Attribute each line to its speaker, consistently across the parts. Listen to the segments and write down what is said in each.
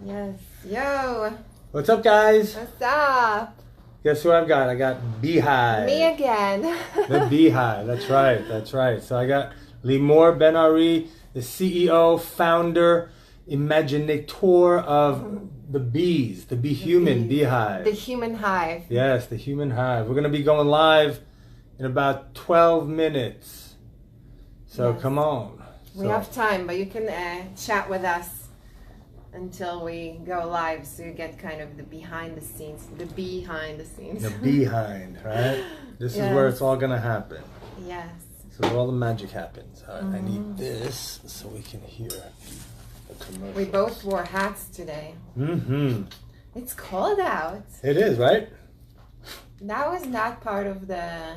Speaker 1: Yes. Yo.
Speaker 2: What's up, guys?
Speaker 1: What's up?
Speaker 2: Guess who I've got? I got Beehive.
Speaker 1: Me again.
Speaker 2: The Beehive. That's right. That's right. So I got Limor Ben Ari, the CEO, founder, imaginator of the bees, the Beehive.
Speaker 1: The human hive.
Speaker 2: Yes, the human hive. We're going to be going live in about 12 minutes. So
Speaker 1: Yes.
Speaker 2: come on.
Speaker 1: We have time, but you can chat with us until we go live, so you get kind of the behind the scenes.
Speaker 2: The behind, right? This is
Speaker 1: Yes.
Speaker 2: where it's all going to happen.
Speaker 1: Yes.
Speaker 2: This is where all the magic happens. I need this so we can hear the commercial.
Speaker 1: We both wore hats today.
Speaker 2: Mm-hmm.
Speaker 1: It's cold out.
Speaker 2: It is, right?
Speaker 1: That was not part of the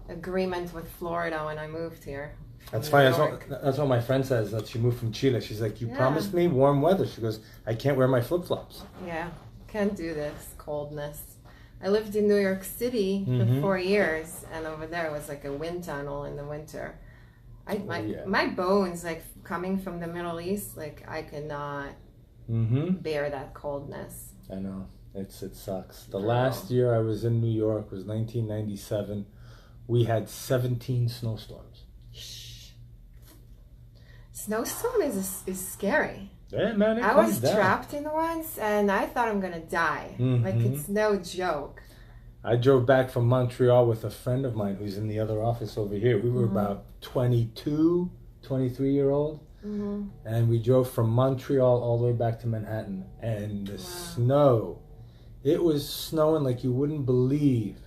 Speaker 1: agreement with Florida when I moved here.
Speaker 2: That's
Speaker 1: New
Speaker 2: funny.
Speaker 1: York.
Speaker 2: That's what my friend says, that she moved from Chile. She's like, you
Speaker 1: Yeah.
Speaker 2: promised me warm weather. She goes, I can't wear my flip-flops.
Speaker 1: Yeah, can't do this coldness. I lived in New York City for
Speaker 2: Mhm.
Speaker 1: 4 years, and over there it was like a wind tunnel in the winter. My bones, like coming from the Middle East, like I could not
Speaker 2: Mm-hmm.
Speaker 1: bear that coldness.
Speaker 2: I know. It sucks. The
Speaker 1: I
Speaker 2: last
Speaker 1: know.
Speaker 2: year I was in New York was 1997. We had 17 snowstorms.
Speaker 1: Shh. Snowstorm is scary.
Speaker 2: Yeah, man, it
Speaker 1: I
Speaker 2: comes
Speaker 1: was
Speaker 2: down.
Speaker 1: trapped in once, and I thought I'm gonna die. Like
Speaker 2: Mhm.
Speaker 1: it's no joke.
Speaker 2: I drove back from Montreal with a friend of mine who's in the other office over here. We were about 22, 23-year-old.
Speaker 1: Mm-hmm.
Speaker 2: And we drove from Montreal all the way back to Manhattan. And the snow, it was snowing like you wouldn't believe.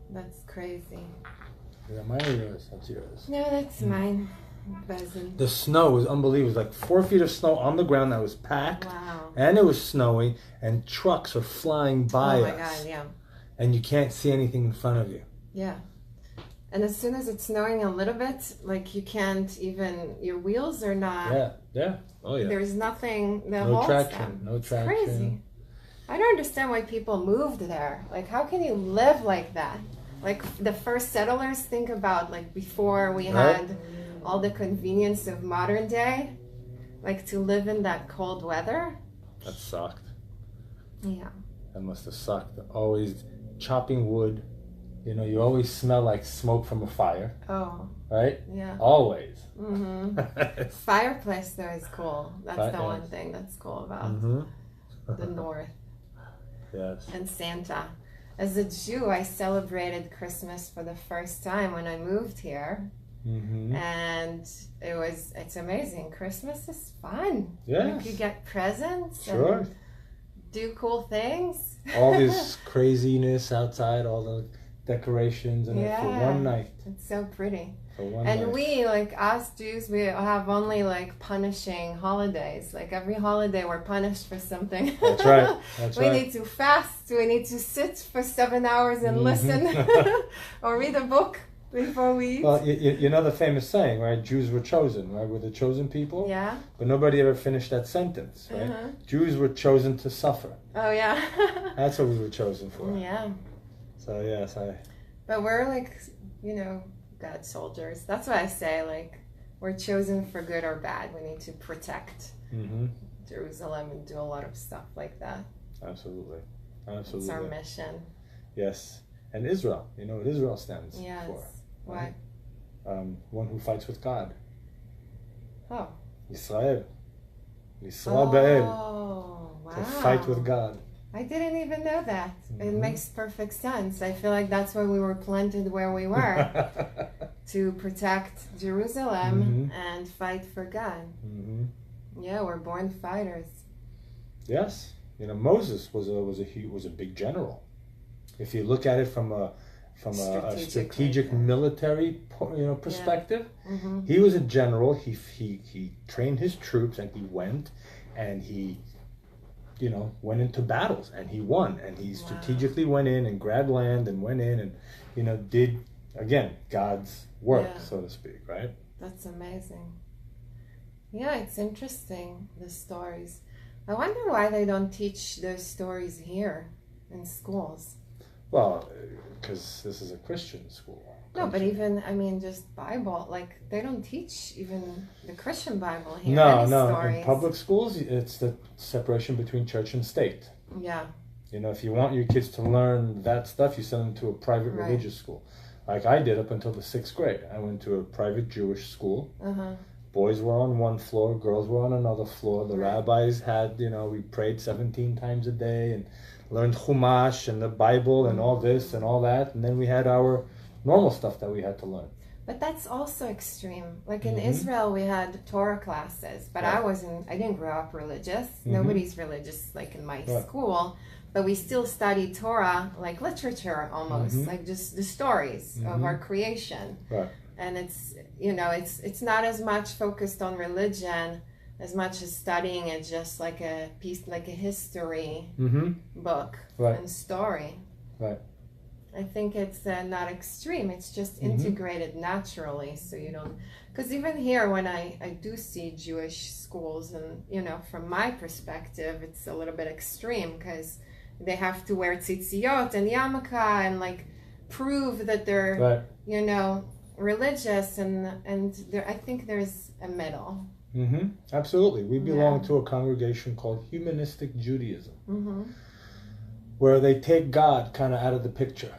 Speaker 1: That's crazy.
Speaker 2: Is that mine or yours? That's yours.
Speaker 1: No, that's mine. Buzzing.
Speaker 2: The snow was unbelievable. It was like 4 feet of snow on the ground that was packed.
Speaker 1: Wow.
Speaker 2: And it was snowing. And trucks are flying by
Speaker 1: Oh my
Speaker 2: us.
Speaker 1: god, yeah.
Speaker 2: And you can't see anything in front of you.
Speaker 1: Yeah. And as soon as it's snowing a little bit, like you can't even, your wheels are not,
Speaker 2: Yeah. Oh, yeah.
Speaker 1: there's nothing that
Speaker 2: No
Speaker 1: holds
Speaker 2: traction.
Speaker 1: them.
Speaker 2: No
Speaker 1: It's
Speaker 2: traction.
Speaker 1: crazy. I don't understand why people moved there. Like, how can you live like that? Like, the first settlers, think about, like, before we
Speaker 2: Right.
Speaker 1: had all the convenience of modern day, like, to live in that cold weather.
Speaker 2: That sucked.
Speaker 1: Yeah.
Speaker 2: That must have sucked. Always chopping wood. You know, you always smell like smoke from a fire,
Speaker 1: Oh,
Speaker 2: right?
Speaker 1: yeah.
Speaker 2: Always.
Speaker 1: Mm-hmm. Fireplace, though, is cool. That's the one
Speaker 2: Yes.
Speaker 1: thing that's cool about
Speaker 2: Mm-hmm.
Speaker 1: the North.
Speaker 2: Yes.
Speaker 1: And Santa. As a Jew, I celebrated Christmas for the first time when I moved here,
Speaker 2: Mm-hmm.
Speaker 1: and it's amazing. Christmas is fun.
Speaker 2: Yes.
Speaker 1: You get presents
Speaker 2: Sure.
Speaker 1: and do cool things.
Speaker 2: All this craziness outside, all the decorations, and for
Speaker 1: Yeah.
Speaker 2: one night.
Speaker 1: It's so pretty.
Speaker 2: For one
Speaker 1: And
Speaker 2: night.
Speaker 1: we, like us Jews, we have only like punishing holidays. Like every holiday, we're punished for something.
Speaker 2: That's right. That's
Speaker 1: We
Speaker 2: right.
Speaker 1: need to fast. We need to sit for 7 hours and
Speaker 2: Mhm.
Speaker 1: listen or read a book before we eat.
Speaker 2: Well, you know the famous saying, right? Jews were chosen, right? We're the chosen people.
Speaker 1: Yeah.
Speaker 2: But nobody ever finished that sentence, right?
Speaker 1: Uh-huh.
Speaker 2: Jews were chosen to suffer.
Speaker 1: Oh yeah.
Speaker 2: That's what we were chosen for.
Speaker 1: Yeah.
Speaker 2: So yes,
Speaker 1: But we're like, God soldiers. That's what I say. Like, we're chosen for good or bad. We need to protect
Speaker 2: Mm-hmm.
Speaker 1: Jerusalem and do a lot of stuff like that.
Speaker 2: Absolutely.
Speaker 1: It's
Speaker 2: Absolutely.
Speaker 1: our mission.
Speaker 2: Yes. And Israel. You know what Israel stands
Speaker 1: Yes.
Speaker 2: for?
Speaker 1: What?
Speaker 2: One who fights with God.
Speaker 1: Oh.
Speaker 2: Israel. Yisrael Be'el.
Speaker 1: Oh, wow.
Speaker 2: To fight with God.
Speaker 1: I didn't even know that. It
Speaker 2: Mhm.
Speaker 1: makes perfect sense. I feel like that's why we were planted where we were, to protect Jerusalem
Speaker 2: Mhm.
Speaker 1: and fight for God.
Speaker 2: hmm
Speaker 1: Yeah, we're born fighters.
Speaker 2: Yes. You know, Moses was a big general. If you look at it from a strategic military perspective,
Speaker 1: Mm-hmm.
Speaker 2: he was a general. He trained his troops, and he went and he went into battles, and he won, and he strategically went in and grabbed land and went in and did again God's work, so to speak, right?
Speaker 1: That's amazing. Yeah, it's interesting, the stories. I wonder why they don't teach those stories here in schools.
Speaker 2: Well, because this is a Christian school.
Speaker 1: No, but even, I mean, just Bible, like, they don't teach even the Christian Bible here.
Speaker 2: No,
Speaker 1: any
Speaker 2: no.
Speaker 1: stories.
Speaker 2: In public schools, it's the separation between church and state.
Speaker 1: Yeah.
Speaker 2: You know, if you want your kids to learn that stuff, you send them to a private
Speaker 1: Right.
Speaker 2: religious school. Like I did up until the 6th grade. I went to a private Jewish school.
Speaker 1: Uh-huh.
Speaker 2: Boys were on one floor, girls were on another floor. The
Speaker 1: Right.
Speaker 2: rabbis had, you know, we prayed 17 times a day and learned Chumash and the Bible and all this and all that. And then we had our normal stuff that we had to learn.
Speaker 1: But that's also extreme. Like in
Speaker 2: Mhm.
Speaker 1: Israel, we had Torah classes, but
Speaker 2: Right.
Speaker 1: I didn't grow up religious.
Speaker 2: Mhm.
Speaker 1: Nobody's religious like in my
Speaker 2: Right.
Speaker 1: school, but we still studied Torah like literature almost,
Speaker 2: Mhm.
Speaker 1: like just the stories of
Speaker 2: Mhm.
Speaker 1: our creation.
Speaker 2: Right.
Speaker 1: And it's, you know, it's not as much focused on religion as much as studying it just like a piece, like a history
Speaker 2: Mm-hmm.
Speaker 1: book
Speaker 2: Right.
Speaker 1: and story.
Speaker 2: Right.
Speaker 1: I think it's not extreme. It's just
Speaker 2: Mhm.
Speaker 1: integrated naturally, so you don't. Because even here, when I do see Jewish schools, and you know, from my perspective, it's a little bit extreme because they have to wear tzitziot and yarmulke and like prove that they're
Speaker 2: Right.
Speaker 1: you know religious, and there I think there's a middle.
Speaker 2: Mm-hmm. Absolutely. We belong
Speaker 1: Yeah.
Speaker 2: to a congregation called Humanistic Judaism,
Speaker 1: Mm-hmm.
Speaker 2: where they take God kind of out of the picture.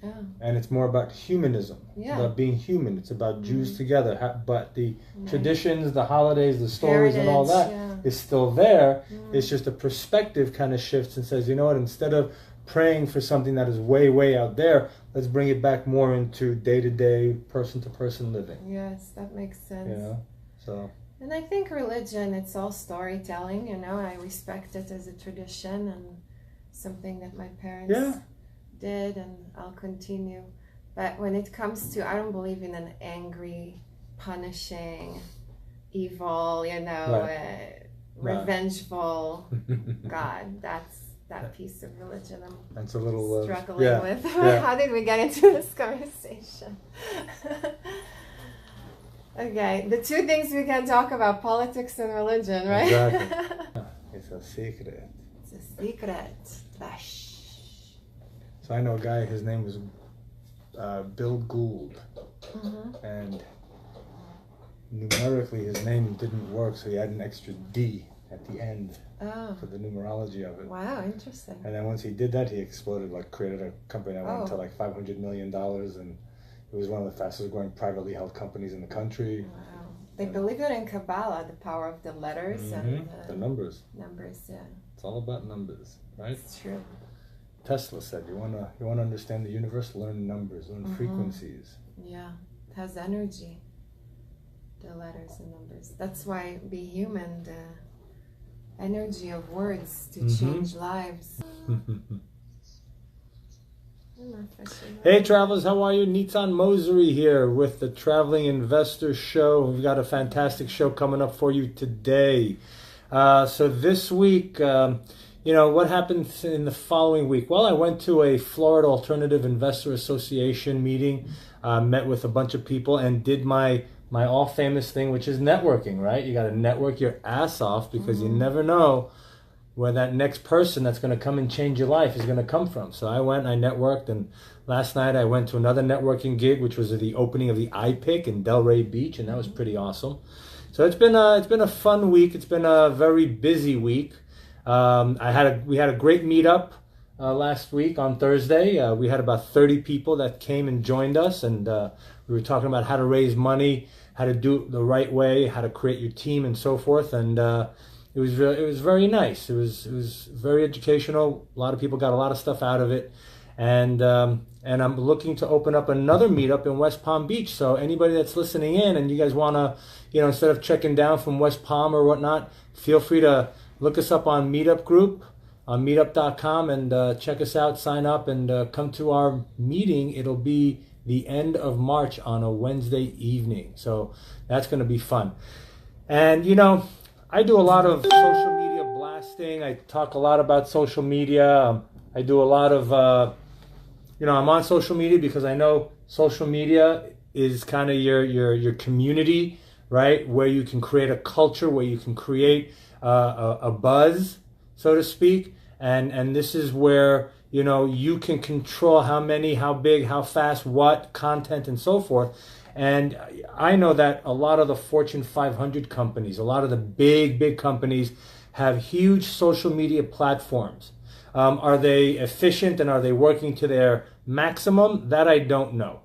Speaker 1: Oh,
Speaker 2: And it's more about humanism. It's
Speaker 1: yeah.
Speaker 2: about being human. It's about Jews together. But the
Speaker 1: Nice.
Speaker 2: traditions, the holidays, the stories, and all that
Speaker 1: Heritage,
Speaker 2: is still there.
Speaker 1: Mm.
Speaker 2: It's just a perspective kind of shifts and says, you know what, instead of praying for something that is way, way out there, let's bring it back more into day-to-day, person-to-person living.
Speaker 1: Yes, that makes sense.
Speaker 2: You know? So,
Speaker 1: And I think religion, it's all storytelling, you know. I respect it as a tradition and something that my parents
Speaker 2: Yeah.
Speaker 1: did, and I'll continue. But when it comes to, I don't believe in an angry, punishing, evil, you know,
Speaker 2: Right.
Speaker 1: revengeful God. That's that piece of religion I'm
Speaker 2: that's a little...
Speaker 1: struggling
Speaker 2: yeah.
Speaker 1: with.
Speaker 2: Yeah.
Speaker 1: How did we get into this conversation? Okay, the two things we can talk about, politics and religion, right?
Speaker 2: Exactly. It's a secret.
Speaker 1: It's a secret. Shh.
Speaker 2: So I know a guy, his name was Bill Gould.
Speaker 1: Mm-hmm.
Speaker 2: And numerically his name didn't work, so he had an extra D at the end
Speaker 1: Oh,
Speaker 2: for the numerology of it.
Speaker 1: wow, interesting.
Speaker 2: And then once he did that, he exploded, like created a company that went to
Speaker 1: Oh.
Speaker 2: like $500 million, and it was one of the fastest growing privately held companies in the country.
Speaker 1: Wow. They believe it in Kabbalah, the power of the letters and
Speaker 2: The numbers.
Speaker 1: numbers, yeah.
Speaker 2: It's all about numbers, right?
Speaker 1: It's true.
Speaker 2: Tesla said, you wanna understand the universe, learn numbers, learn frequencies.
Speaker 1: Yeah, it has energy, the letters and numbers. That's why be human, the energy of words to change lives.
Speaker 2: Hey travelers, how are you? Nitzan Mosery here with the Traveling Investor Show. We've got a fantastic show coming up for you today. So this week, what happened in the following week? Well, I went to a Florida Alternative Investor Association meeting, met with a bunch of people, and did my all famous thing, which is networking, right? You got to network your ass off because you never know where that next person that's going to come and change your life is going to come from. So I went and I networked, and last night I went to another networking gig, which was the opening of the iPic in Delray Beach, and that was pretty awesome. So it's been a fun week. It's been a very busy week. We had a great meetup last week on Thursday. We had about 30 people that came and joined us, and we were talking about how to raise money, how to do it the right way, how to create your team, and so forth. And it was very nice. It was very educational. A lot of people got a lot of stuff out of it, and I'm looking to open up another meetup in West Palm Beach. So anybody that's listening in and you guys want to, instead of checking down from West Palm or whatnot, feel free to look us up on Meetup Group on meetup.com and check us out. Sign up and come to our meeting. It'll be the end of March on a Wednesday evening, so that's going to be fun. And I do a lot of social media blasting. I talk a lot about social media. I do a lot of, I'm on social media because I know social media is kind of your community, right? Where you can create a culture, where you can create a buzz, so to speak. And this is where, you can control how many, how big, how fast, what content, and so forth. And I know that a lot of the Fortune 500 companies, a lot of the big companies have huge social media platforms. Are they efficient and are they working to their maximum? That I don't know.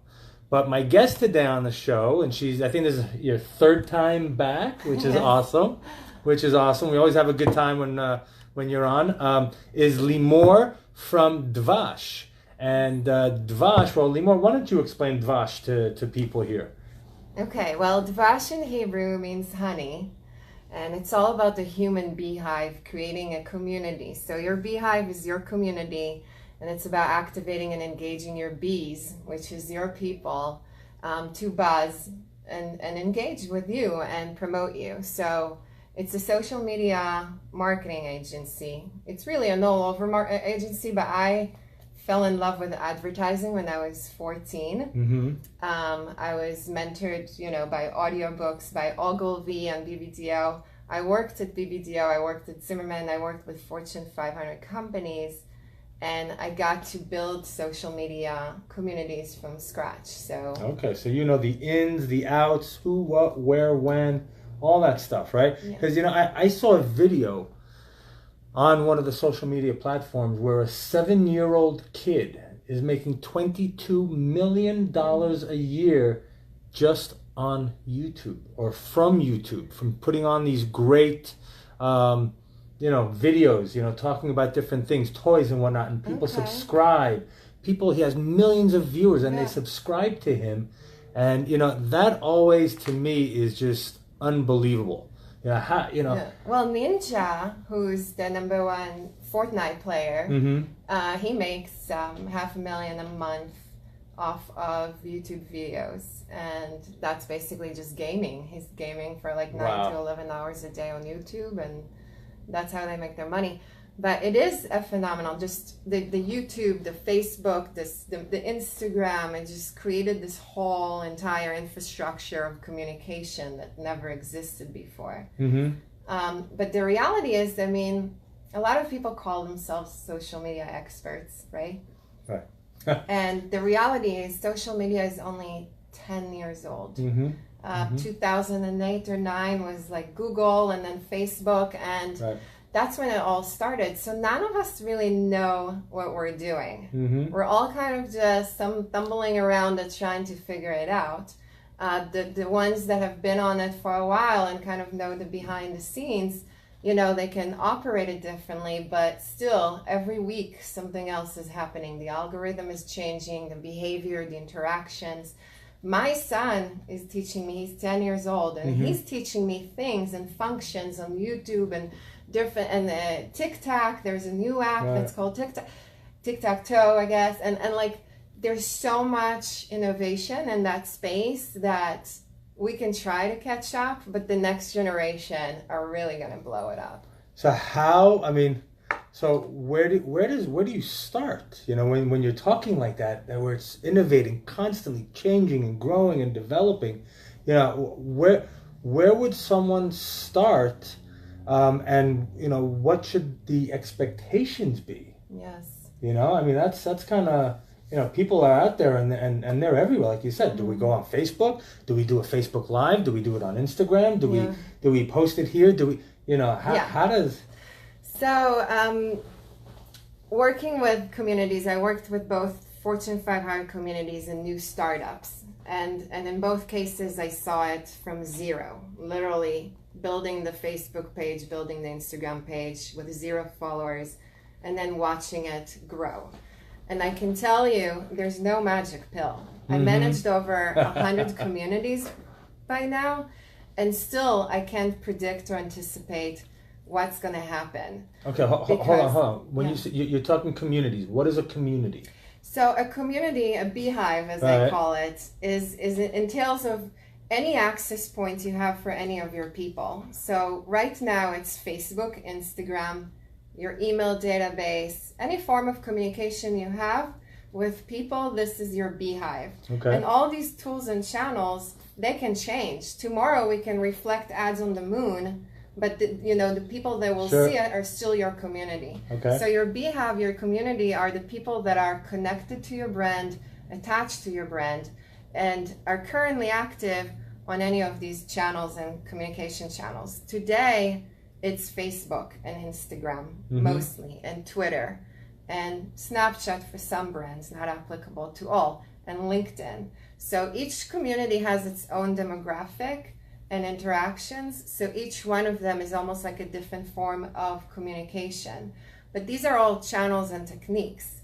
Speaker 2: But my guest today on the show, and I think this is your third time back, which is awesome. We always have a good time when you're on, is Limor from Dvash. And Dvash, well, Limor, why don't you explain Dvash to people here?
Speaker 1: Okay, well, Dvash in Hebrew means honey. And it's all about the human beehive, creating a community. So your beehive is your community, and it's about activating and engaging your bees, which is your people, to buzz and engage with you and promote you. So it's a social media marketing agency. It's really an all-over agency, but I fell in love with advertising when I was 14. I was mentored, by audiobooks, by Ogilvy and BBDO. I worked at BBDO, I worked at Zimmerman, I worked with Fortune 500 companies, and I got to build social media communities from scratch. So
Speaker 2: okay, so the ins, the outs, who, what, where, when, all that stuff, right? Because I saw a video on one of the social media platforms where a 7-year-old kid is making $22 million a year just on YouTube or from YouTube, from putting on these great, videos, talking about different things, toys and whatnot, and people subscribe. He has millions of viewers and they subscribe to him. And, that always to me is just unbelievable.
Speaker 1: Well, Ninja, who's the #1 Fortnite player, he makes $500,000 a month off of YouTube videos, and that's basically just gaming. He's gaming for like 9 to 11 hours a day on YouTube, and that's how they make their money. But it is a phenomenon. Just the YouTube, the Facebook, the Instagram, it just created this whole entire infrastructure of communication that never existed before. But the reality is, a lot of people call themselves social media experts, right?
Speaker 2: Right.
Speaker 1: And the reality is social media is only 10 years old. 2008 or 9 was like Google and then Facebook, and that's when it all started. So none of us really know what we're doing. We're all kind of just stumbling around and trying to figure it out. The ones that have been on it for a while and kind of know the behind the scenes, they can operate it differently, but still every week something else is happening. The algorithm is changing, the behavior, the interactions. My son is teaching me, he's 10 years old, and he's teaching me things and functions on YouTube and different, and TikTok, there's a new app that's called Tic-Tac-Toe, I guess, and like there's so much innovation in that space that we can try to catch up, but the next generation are really going to blow it up.
Speaker 2: So where do you start? When you're talking like that, where it's innovating, constantly changing and growing and developing, where would someone start? And what should the expectations be?
Speaker 1: Yes.
Speaker 2: That's kind of, people are out there and they're everywhere, like you said. Do we go on Facebook? Do we do a Facebook Live? Do we do it on Instagram? Do we post it here? Do we, how does?
Speaker 1: So, working with communities, I worked with both Fortune 500 communities and new startups, and in both cases I saw it from zero, literally building the Facebook page, building the Instagram page with 0 followers, and then watching it grow. And I can tell you, there's no magic pill. I managed over 100 communities by now, and still I can't predict or anticipate what's going to happen.
Speaker 2: Okay, hold on. When you're talking communities, what is a community?
Speaker 1: So a community, a beehive, as I call it, is it entails of any access point you have for any of your people. So right now it's Facebook, Instagram, your email database, any form of communication you have with people, this is your beehive.
Speaker 2: Okay.
Speaker 1: And all these tools and channels, they can change. Tomorrow we can reflect ads on the moon but the people that will
Speaker 2: Sure.
Speaker 1: see it are still your community.
Speaker 2: Okay.
Speaker 1: So your beehive, your community, are the people that are connected to your brand, attached to your brand, and are currently active on any of these channels and communication channels. Today, it's Facebook and Instagram mostly, and Twitter, and Snapchat for some brands, not applicable to all, and LinkedIn. So each community has its own demographic and interactions. So each one of them is almost like a different form of communication. But these are all channels and techniques.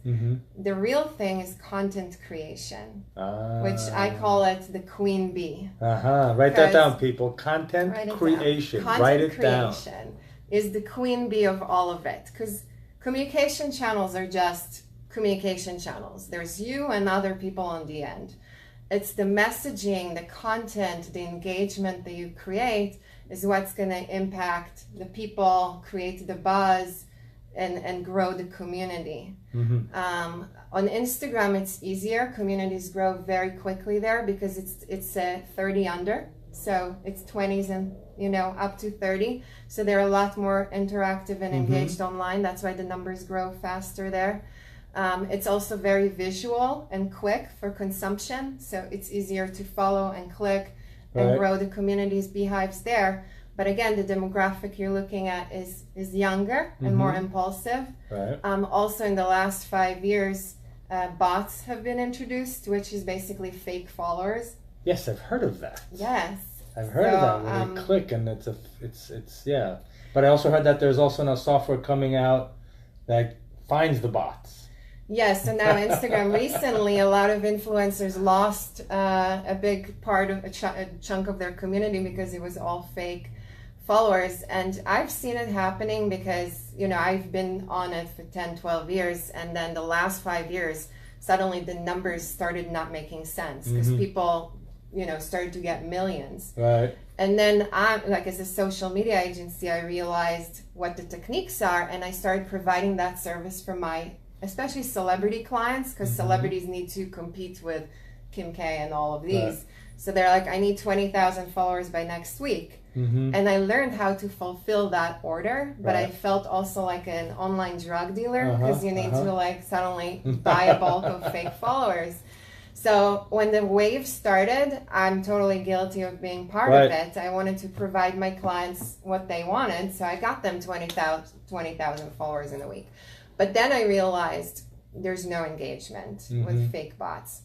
Speaker 1: The real thing is content creation, which I call it the queen bee.
Speaker 2: Write that down, people. Content creation. Write it down.
Speaker 1: Content creation is the queen bee of all of it. Because communication channels are just communication channels. There's you and other people on the end. It's the messaging, the content, the engagement that you create is what's going to impact the people, create the buzz, and grow the community. On Instagram, it's easier. Communities grow very quickly there because it's 30 under. So it's 20s and up to 30. So they're a lot more interactive and engaged online. That's why the numbers grow faster there. It's also very visual and quick for consumption, so it's easier to follow and click and grow the community's beehives there. But again, the demographic you're looking at is younger and more impulsive. Also, in the last 5 years, bots have been introduced, which is basically fake followers.
Speaker 2: Yes, I've heard of that.
Speaker 1: Yes,
Speaker 2: I've heard of that. When you click, and it's yeah. But I also heard that there's also now software coming out that finds the bots.
Speaker 1: Yes, so now Instagram recently, a lot of influencers lost a big part of a chunk of their community because it was all fake followers. And I've seen it happening because, I've been on it for 10, 12 years. And then the last 5 years, suddenly the numbers started not making sense because people, started to get millions. And then as a social media agency, I realized what the techniques are, and I started providing that service for my especially celebrity clients, because celebrities need to compete with Kim K and all of these. So they're like, I need 20,000 followers by next week. And I learned how to fulfill that order, but I felt also like an online drug dealer because you need to suddenly buy a bulk of fake followers. So when the wave started, I'm totally guilty of being part of it. I wanted to provide my clients what they wanted, so I got them 20,000 followers in a week. But then I realized there's no engagement with fake bots.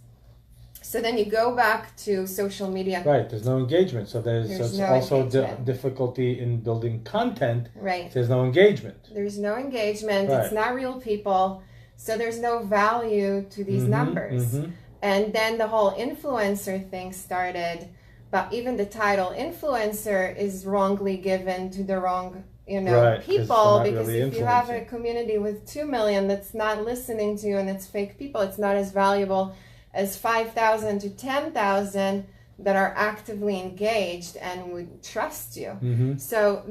Speaker 1: So then you go back to social media.
Speaker 2: There's no engagement. So there's
Speaker 1: no
Speaker 2: also
Speaker 1: difficulty
Speaker 2: in building content. There's no engagement.
Speaker 1: There's no engagement. It's not real people. So there's no value to these numbers. And then the whole influencer thing started. But even the title influencer is wrongly given to the wrong people, because really if you have a community with 2 million that's not listening to you and it's fake people, it's not as valuable as 5,000 to 10,000 that are actively engaged and would trust you. So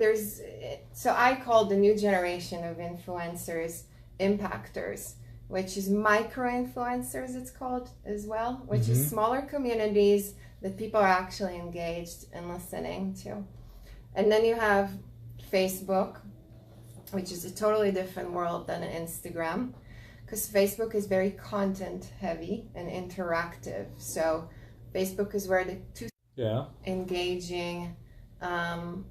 Speaker 1: I call the new generation of influencers impactors, which is micro-influencers, it's called as well, which is smaller communities that people are actually engaged and listening to. And then you have Facebook, which is a totally different world than Instagram, because Facebook is very content heavy and interactive. So Facebook is where the two engaging.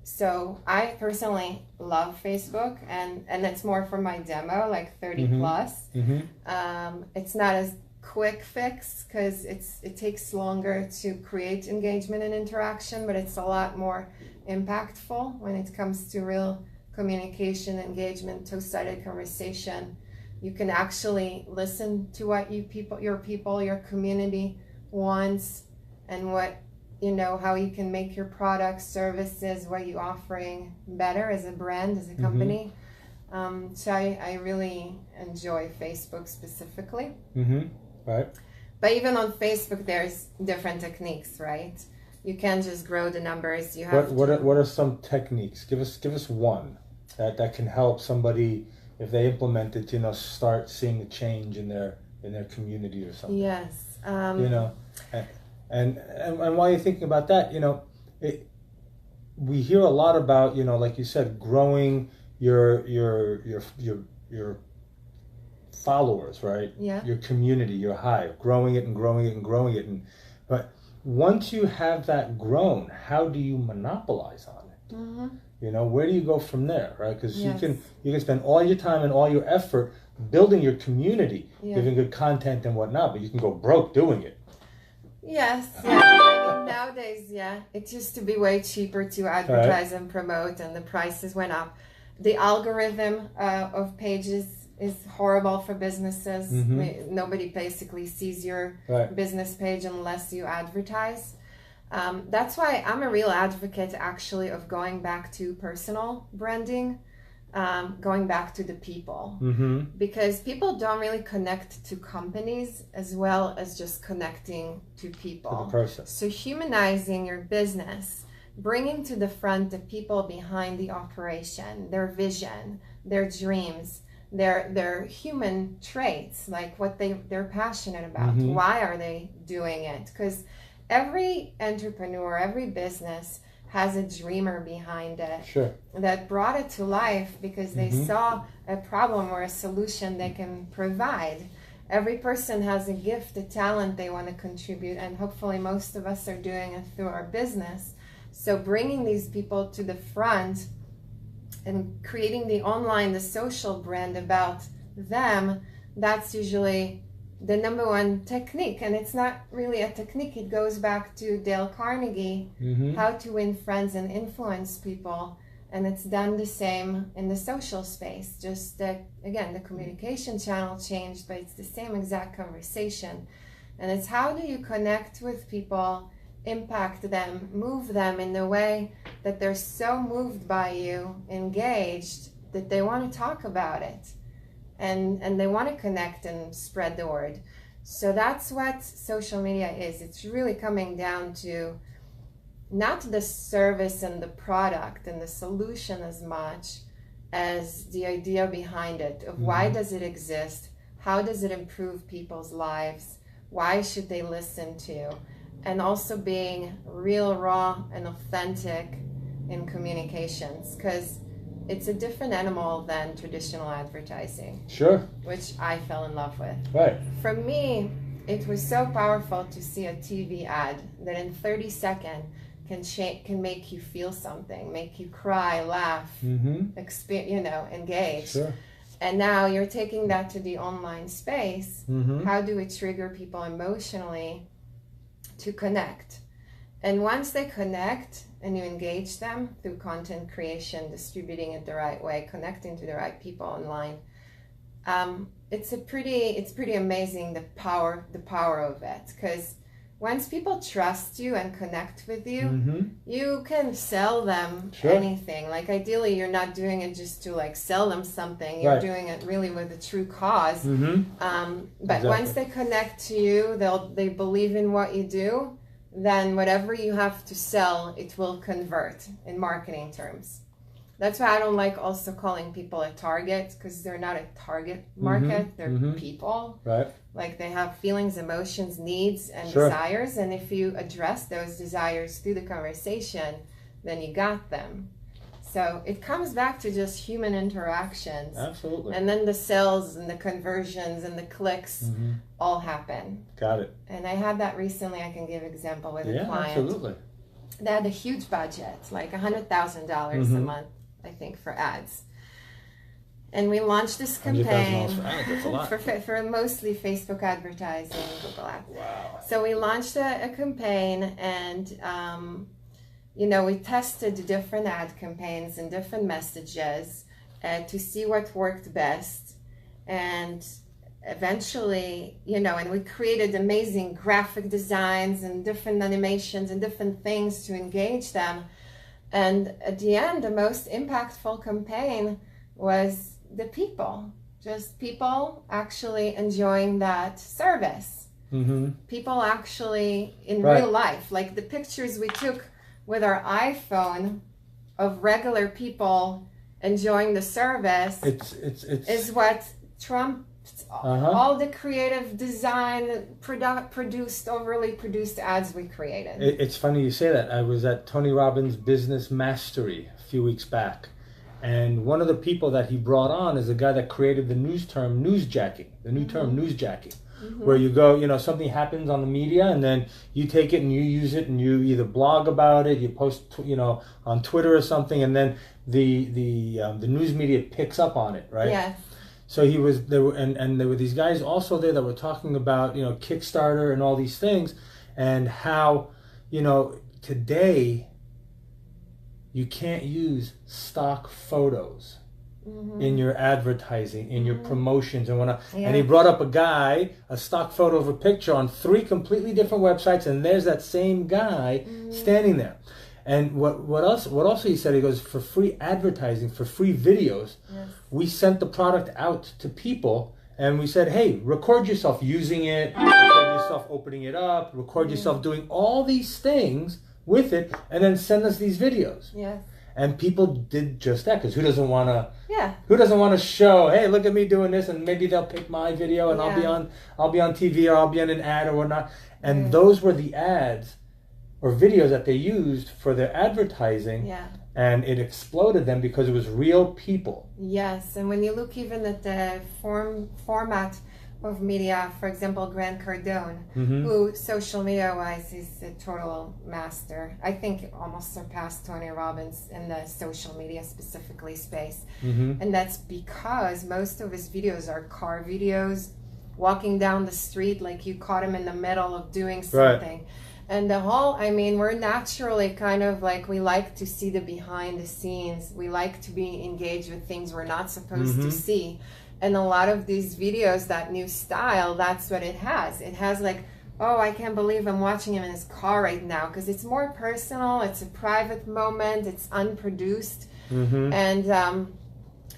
Speaker 1: So I personally love Facebook, and it's more for my demo, like 30 plus. It's not as quick fix because it takes longer to create engagement and interaction, but it's a lot more impactful when it comes to real communication, engagement, two-sided conversation. You can actually listen to what your community wants, and what how you can make your products, services, what you're offering better as a brand, as a company. So I really enjoy Facebook specifically. But even on Facebook, there's different techniques, right? You can't just grow the numbers. You have
Speaker 2: what are some techniques? Give us one that can help somebody, if they implement it, start seeing a change in their community or something.
Speaker 1: Yes.
Speaker 2: And while you're thinking about that, we hear a lot about, like you said, growing your followers, right?
Speaker 1: Yeah.
Speaker 2: Your community, your hive, growing it and growing it and growing it. But once you have that grown, how do you monopolize on it?
Speaker 1: Mm-hmm.
Speaker 2: Where do you go from there, right? Because
Speaker 1: Yes.
Speaker 2: you can spend all your time and all your effort building your community,
Speaker 1: Yeah.
Speaker 2: giving good content and whatnot, but you can go broke doing it.
Speaker 1: Yes, yeah. I mean, nowadays, yeah, it used to be way cheaper to advertise and promote, and the prices went up. The algorithm of pages is horrible for businesses. Nobody basically sees your business page unless you advertise. That's why I'm a real advocate, actually, of going back to personal branding. Going back to the people, because people don't really connect to companies as well as just connecting to people.
Speaker 2: To the person.
Speaker 1: So humanizing your business, bringing to the front the people behind the operation, their vision, their dreams, their human traits, like what they're passionate about. Why are they doing it? Because every entrepreneur, every business has a dreamer behind it.
Speaker 2: Sure.
Speaker 1: That brought it to life because they saw a problem or a solution they can provide. Every person has a gift, a talent they want to contribute, and hopefully most of us are doing it through our business. So bringing these people to the front and creating the online, the social brand about them, that's usually the number one technique. And it's not really a technique. It goes back to Dale Carnegie, how to win friends and influence people. And it's done the same in the social space. Just that, again, the communication channel changed, but it's the same exact conversation. And it's how do you connect with people, impact them, move them in the way that they're so moved by you, engaged, that they want to talk about it. And they want to connect and spread the word. So that's what social media is. It's really coming down to not the service and the product and the solution as much as the idea behind it of why does it exist, how does it improve people's lives, why should they listen to, and also being real, raw, and authentic in communications, because it's a different animal than traditional advertising.
Speaker 2: Sure.
Speaker 1: Which I fell in love with.
Speaker 2: Right.
Speaker 1: For me, it was so powerful to see a TV ad that in 30 seconds can make you feel something, make you cry, laugh, engage.
Speaker 2: Sure.
Speaker 1: And now you're taking that to the online space. How do we trigger people emotionally to connect? And once they connect and you engage them through content creation, distributing it the right way, connecting to the right people online, it's pretty amazing the power of it. Because once people trust you and connect with you, you can sell them anything. Like ideally, you're not doing it just to like sell them something. You're doing it really with a true cause. But once they connect to you, they believe in what you do. Then whatever you have to sell, it will convert in marketing terms. That's why I don't like also calling people a target, because they're not a target market. They're people.
Speaker 2: Right.
Speaker 1: Like they have feelings, emotions, needs, and desires. And if you address those desires through the conversation, then you got them. So it comes back to just human interactions.
Speaker 2: Absolutely.
Speaker 1: And then the sales and the conversions and the clicks all happen.
Speaker 2: Got it.
Speaker 1: And I had that recently. I can give an example with a client.
Speaker 2: Absolutely.
Speaker 1: They had a huge budget, like $100,000 a month, I think, for ads. And we launched this campaign
Speaker 2: $100,000 for ads, that's a lot.
Speaker 1: for mostly Facebook advertising, Google Ads.
Speaker 2: Wow.
Speaker 1: So we launched a campaign, and we tested different ad campaigns and different messages to see what worked best. And eventually, and we created amazing graphic designs and different animations and different things to engage them. And at the end, the most impactful campaign was the people. Just people actually enjoying that service. People actually in real life, like the pictures we took with our iPhone of regular people enjoying the service
Speaker 2: it's
Speaker 1: is what Trump It's all the creative design, overly produced ads we created.
Speaker 2: It's funny you say that. I was at Tony Robbins' Business Mastery a few weeks back. And one of the people that he brought on is a guy that created the new term newsjacking, where you go, something happens on the media, and then you take it and you use it, and you either blog about it, you post, on Twitter or something, and then the news media picks up on it, right?
Speaker 1: Yes.
Speaker 2: So he was there, and there were these guys also there that were talking about, Kickstarter and all these things, and how, today you can't use stock photos in your advertising, in your promotions and whatnot. Yeah. And he brought up a stock photo of a picture on 3 completely different websites, and there's that same guy standing there. And what else he said, he goes, for free advertising, for free videos, we sent the product out to people, and we said, hey, record yourself using it, record yourself opening it up, record yourself doing all these things with it, and then send us these videos.
Speaker 1: Yes.
Speaker 2: And people did just that, because who doesn't want to show, hey, look at me doing this, and maybe they'll pick my video, and I'll be on TV, or I'll be on an ad or whatnot. And those were the ads or videos that they used for their advertising.
Speaker 1: Yeah.
Speaker 2: And it exploded them because it was real people.
Speaker 1: Yes, and when you look even at the format of media, for example, Grant Cardone, who social media-wise is a total master. I think almost surpassed Tony Robbins in the social media specifically space. And that's because most of his videos are car videos, walking down the street like you caught him in the middle of doing something. Right. And we're naturally kind of like, we like to see the behind the scenes. We like to be engaged with things we're not supposed to see. And a lot of these videos, that new style, that's what it has. It has like, oh, I can't believe I'm watching him in his car right now, because it's more personal, it's a private moment, it's unproduced. And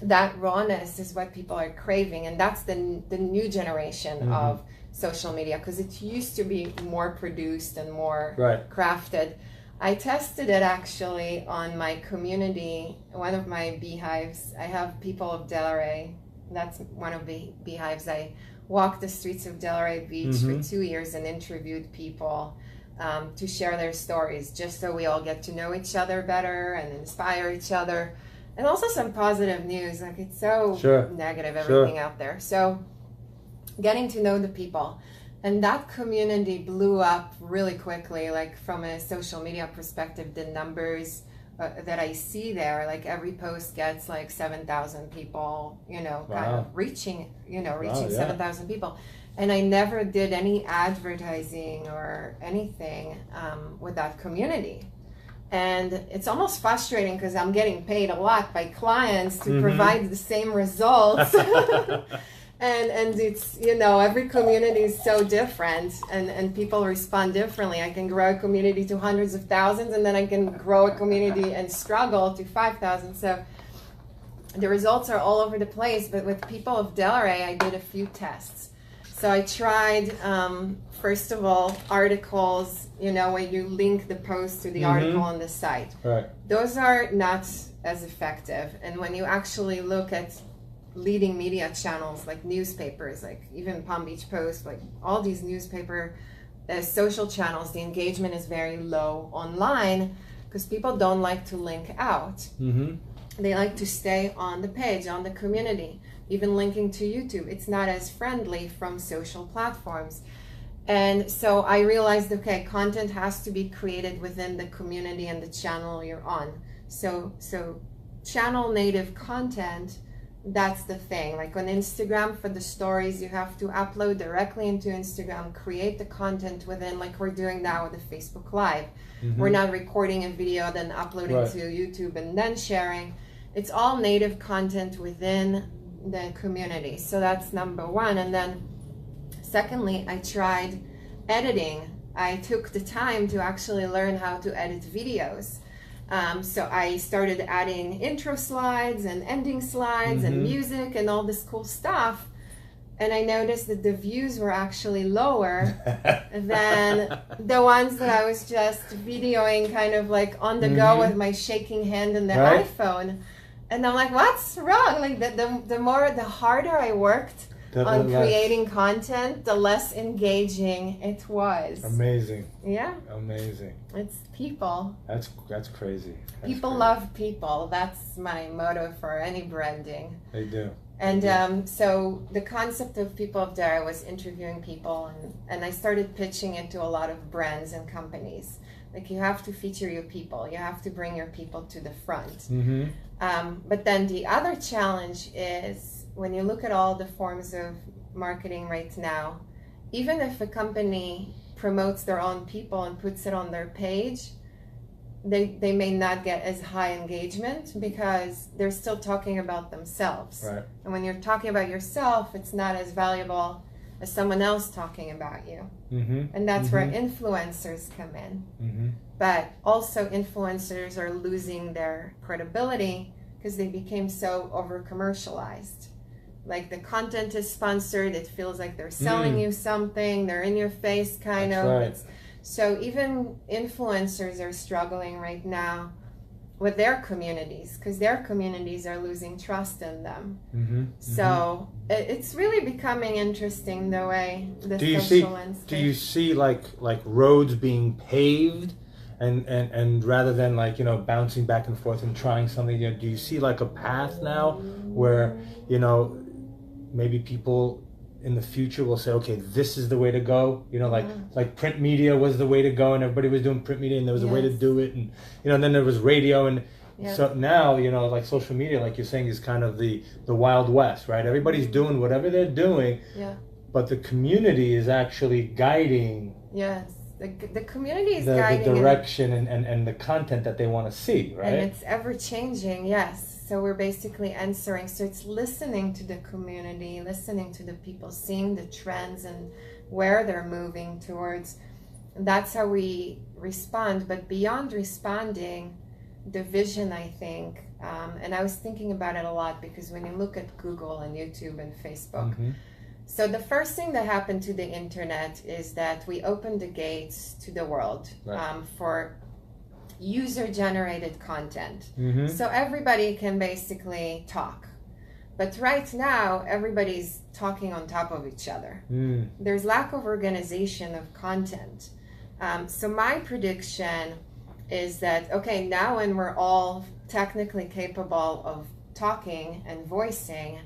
Speaker 1: that rawness is what people are craving. And that's the new generation of social media, because it used to be more produced and more crafted. I tested it actually on my community, one of my beehives. I have people of Delray. That's one of the beehives. I walked the streets of Delray Beach for 2 years and interviewed people to share their stories, just so we all get to know each other better and inspire each other. And also some positive news. Like, it's so negative, everything out there. So getting to know the people. And that community blew up really quickly. Like, from a social media perspective, the numbers that I see there, like every post gets like 7,000 people, kind of reaching 7,000 people. And I never did any advertising or anything with that community. And it's almost frustrating, because I'm getting paid a lot by clients to provide the same results. And it's, every community is so different, and people respond differently. I can grow a community to hundreds of thousands, and then I can grow a community and struggle to 5,000. So the results are all over the place. But with people of Delray, I did a few tests. So I tried, first of all, articles, where you link the post to the article on the site.
Speaker 2: Right.
Speaker 1: Those are not as effective. And when you actually look at leading media channels like newspapers, like even Palm Beach Post, like all these newspaper social channels, the engagement is very low online, because people don't like to link out. They like to stay on the page, on the community. Even linking to YouTube, it's not as friendly from social platforms. And so I realized, okay, content has to be created within the community and the channel you're on. So channel native content, that's the thing. Like on Instagram, for the stories, you have to upload directly into Instagram, create the content within, like we're doing now with the Facebook Live. We're not recording a video, then uploading to YouTube and then sharing. It's all native content within the community. So that's number one. And then secondly, I tried editing. I took the time to actually learn how to edit videos. So I started adding intro slides and ending slides and music and all this cool stuff. And I noticed that the views were actually lower than the ones that I was just videoing kind of like on the go with my shaking hand in the iPhone. And I'm like, what's wrong? Like the harder I worked on creating content, the less engaging it was.
Speaker 2: Amazing.
Speaker 1: Yeah.
Speaker 2: Amazing.
Speaker 1: It's people.
Speaker 2: That's crazy.
Speaker 1: People love people. That's my motto for any branding.
Speaker 2: They do.
Speaker 1: And so the concept of People of Dairy, I was interviewing people, and I started pitching it to a lot of brands and companies. Like, you have to feature your people. You have to bring your people to the front.
Speaker 2: Mm-hmm.
Speaker 1: But then the other challenge is, when you look at all the forms of marketing right now, even if a company promotes their own people and puts it on their page, they may not get as high engagement because they're still talking about themselves.
Speaker 2: Right.
Speaker 1: And when you're talking about yourself, it's not as valuable as someone else talking about you.
Speaker 2: Mm-hmm.
Speaker 1: And that's where influencers come in.
Speaker 2: Mm-hmm.
Speaker 1: But also influencers are losing their credibility because they became so over-commercialized. Like, the content is sponsored, it feels like they're selling you something, they're in your face kind
Speaker 2: That's
Speaker 1: of.
Speaker 2: right.
Speaker 1: So even influencers are struggling right now with their communities because their communities are losing trust in them.
Speaker 2: Mm-hmm.
Speaker 1: So it's really becoming interesting the way the
Speaker 2: do you
Speaker 1: social
Speaker 2: see,
Speaker 1: landscape.
Speaker 2: Do you see like roads being paved and rather than like, you know, bouncing back and forth and trying something, you know, do you see like a path now where, you know, maybe people in the future will say, okay, this is the way to go, you know, like print media was the way to go and everybody was doing print media and there was a way to do it, and, you know, and then there was radio, and so now, you know, like social media, like you're saying, is kind of the Wild West, right? Everybody's doing whatever they're doing, but the community is actually guiding
Speaker 1: the community is guiding
Speaker 2: the direction and the content that they want to see, right?
Speaker 1: And it's ever changing, yes. So we're basically answering. So it's listening to the community, listening to the people, seeing the trends and where they're moving towards. That's how we respond. But beyond responding, the vision, I think, and I was thinking about it a lot because when you look at Google and YouTube and Facebook, so the first thing that happened to the internet is that we opened the gates to the world for user-generated content. So everybody can basically talk. But right now, everybody's talking on top of each other. There's lack of organization of content. So my prediction is that, okay, now when we're all technically capable of talking and voicing,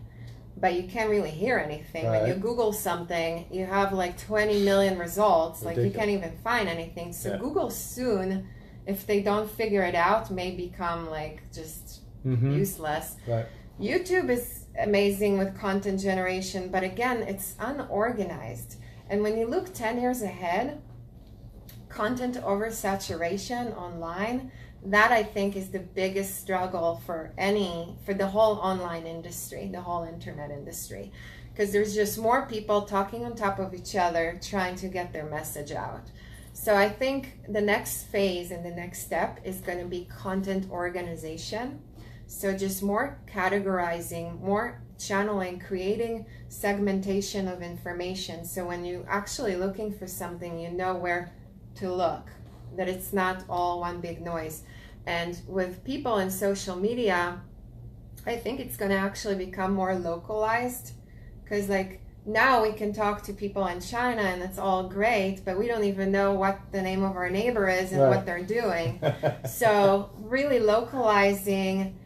Speaker 1: but you can't really hear anything. When you Google something, you have like 20 million results. Like, you can't even find anything. So Google soon, if they don't figure it out, may become like just useless. YouTube is amazing with content generation, but again, it's unorganized. And when you look 10 years ahead, content oversaturation online, that I think is the biggest struggle for the whole online industry, the whole internet industry. Because there's just more people talking on top of each other, trying to get their message out. So I think the next phase and the next step is going to be content organization. So just more categorizing, more channeling, creating segmentation of information. So when you're actually looking for something, you know where to look, that it's not all one big noise. And with people in social media, I think it's going to actually become more localized, because like now we can talk to people in China and it's all great, but we don't even know what the name of our neighbor is and what they're doing. So really localizing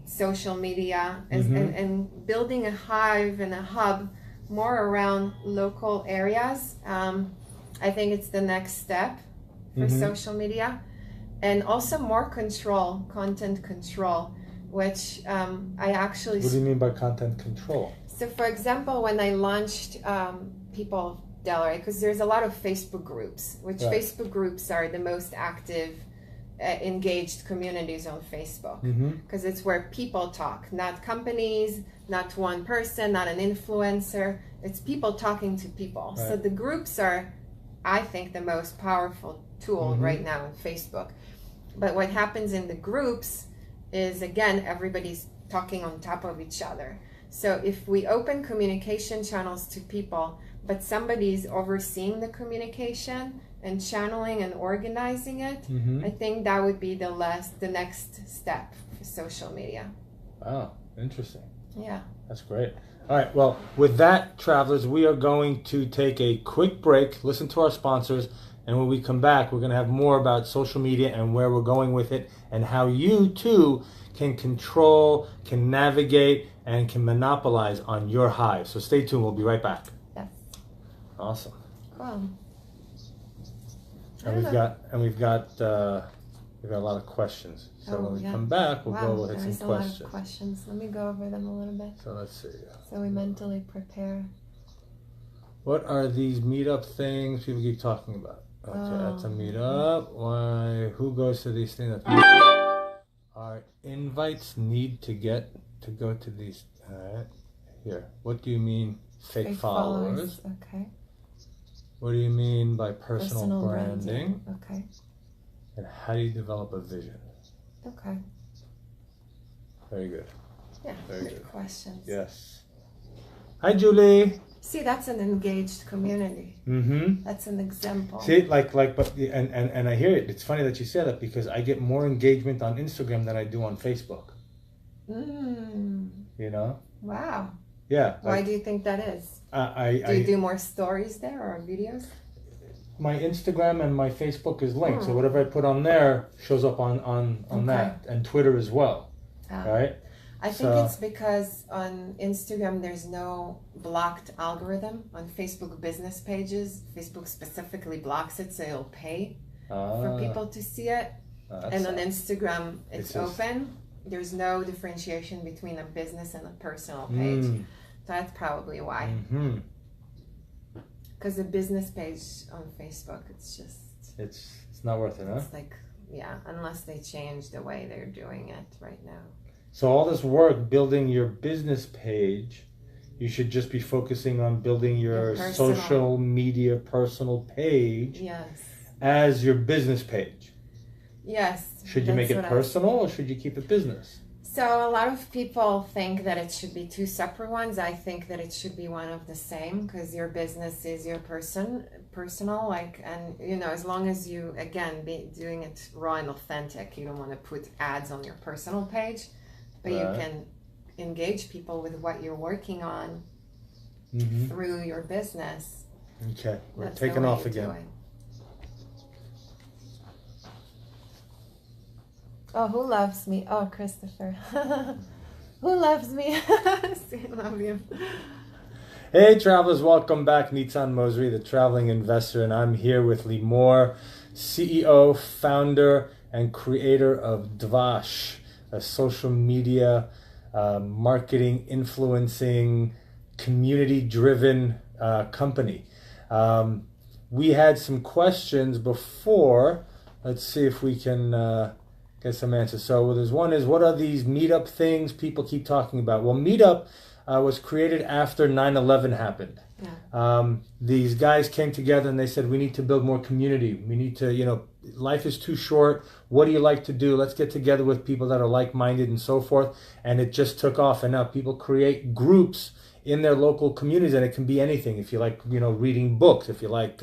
Speaker 1: social media and building a hive and a hub more around local areas. I think it's the next step for social media. And also more control, content control, which I actually...
Speaker 2: What do you mean by content control?
Speaker 1: So for example, when I launched People of Delray, because there's a lot of Facebook groups, which Facebook groups are the most active, engaged communities on Facebook, because it's where people talk, not companies, not one person, not an influencer. It's people talking to people. So the groups are, I think, the most powerful tool right now on Facebook. But what happens in the groups is, again, everybody's talking on top of each other. So if we open communication channels to people, but somebody's overseeing the communication and channeling and organizing it, I think that would be the next step for social media.
Speaker 2: Oh, interesting.
Speaker 1: Yeah.
Speaker 2: That's great. All right. Well, with that, travelers, we are going to take a quick break, listen to our sponsors, and when we come back, we're going to have more about social media and where we're going with it and how you, too, can control, can navigate, and can monopolize on your hive. So stay tuned. We'll be right back.
Speaker 1: Yes.
Speaker 2: Awesome.
Speaker 1: Cool.
Speaker 2: And we've got a lot of questions. So when we come back, we'll hit some questions.
Speaker 1: There's a lot of questions. Let me go over them a little bit.
Speaker 2: So let's see.
Speaker 1: So we mentally prepare.
Speaker 2: What are these meetup things people keep talking about? Okay, that's a meetup. Why? Who goes to these things? Our invites need to go to these. All right. Here. What do you mean fake followers?
Speaker 1: Okay.
Speaker 2: What do you mean by personal branding?
Speaker 1: Okay.
Speaker 2: And how do you develop a vision?
Speaker 1: Okay.
Speaker 2: Very good.
Speaker 1: Yeah,
Speaker 2: very good
Speaker 1: questions.
Speaker 2: Yes. Hi, Julie.
Speaker 1: See, that's an engaged community.
Speaker 2: Mm-hmm.
Speaker 1: That's an example.
Speaker 2: See, and I hear it. It's funny that you say that because I get more engagement on Instagram than I do on Facebook. You know?
Speaker 1: Wow.
Speaker 2: Yeah.
Speaker 1: Why do you think that is? Do you do more stories there or videos?
Speaker 2: My Instagram and my Facebook is linked, so whatever I put on there shows up on that, and Twitter as well, right?
Speaker 1: I think it's because on Instagram there's no blocked algorithm. On Facebook business pages, Facebook specifically blocks it, so it'll pay for people to see it. And on Instagram, it's open. There's no differentiation between a business and a personal page. That's probably why. Because the business page on Facebook, it's just...
Speaker 2: It's not worth it, huh?
Speaker 1: It's like, unless they change the way they're doing it right now.
Speaker 2: So all this work building your business page, you should just be focusing on building your social media personal page as your business page.
Speaker 1: Yes.
Speaker 2: Should you make it personal or should you keep it business?
Speaker 1: So a lot of people think that it should be two separate ones. I think that it should be one of the same because your business is your personal, and as long as you, again, be doing it raw and authentic, you don't want to put ads on your personal page, but you can engage people with what you're working on through your business.
Speaker 2: Okay, we're taking off again.
Speaker 1: Oh, who loves me? Oh, Christopher. Who loves me? I love you.
Speaker 2: Hey, travelers, welcome back. Nitzan Mosri, the traveling investor, and I'm here with Limor, CEO, founder, and creator of Dvash, a social media marketing, influencing, community-driven company. We had some questions before. Let's see if we can... get some answers. So there's one is, what are these meetup things people keep talking about? Well, meetup was created after 9/11 happened. These guys came together and they said, we need to build more community. We need to, life is too short. What do you like to do? Let's get together with people that are like-minded and so forth. And it just took off. And now people create groups in their local communities, and it can be anything. If you like, reading books, if you like,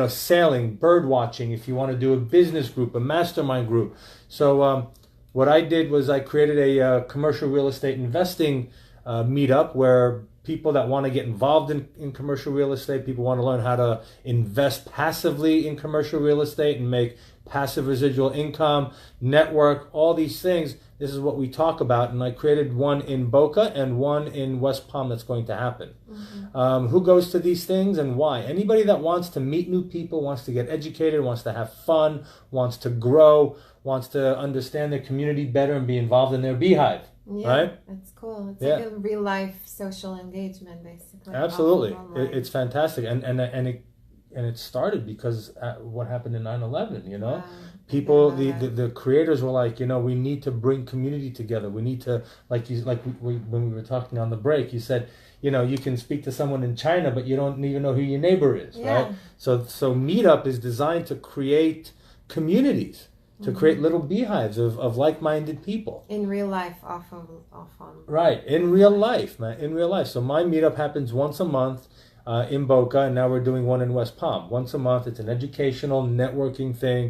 Speaker 2: sailing, bird watching, if you want to do a business group, a mastermind group. So what I did was I created a commercial real estate investing meetup where people that want to get involved in commercial real estate, people want to learn how to invest passively in commercial real estate and make passive residual income, network, all these things. This is what we talk about, and I created one in Boca and one in West Palm that's going to happen. Who goes to these things and why? Anybody that wants to meet new people, wants to get educated, wants to have fun, wants to grow, wants to understand their community better and be involved in their beehive. Right?
Speaker 1: That's cool. It's like a real life social engagement, basically.
Speaker 2: Absolutely. It's fantastic. And it started because what happened in 9/11, People, the creators were like, we need to bring community together. We need to, when we were talking on the break, you said, you can speak to someone in China, but you don't even know who your neighbor is, right? So Meetup is designed to create communities, to create little beehives of like-minded people.
Speaker 1: In real life, off on.
Speaker 2: Right, in real life, man, in real life. So my Meetup happens once a month. In Boca, and now we're doing one in West Palm. Once a month. It's an educational networking thing.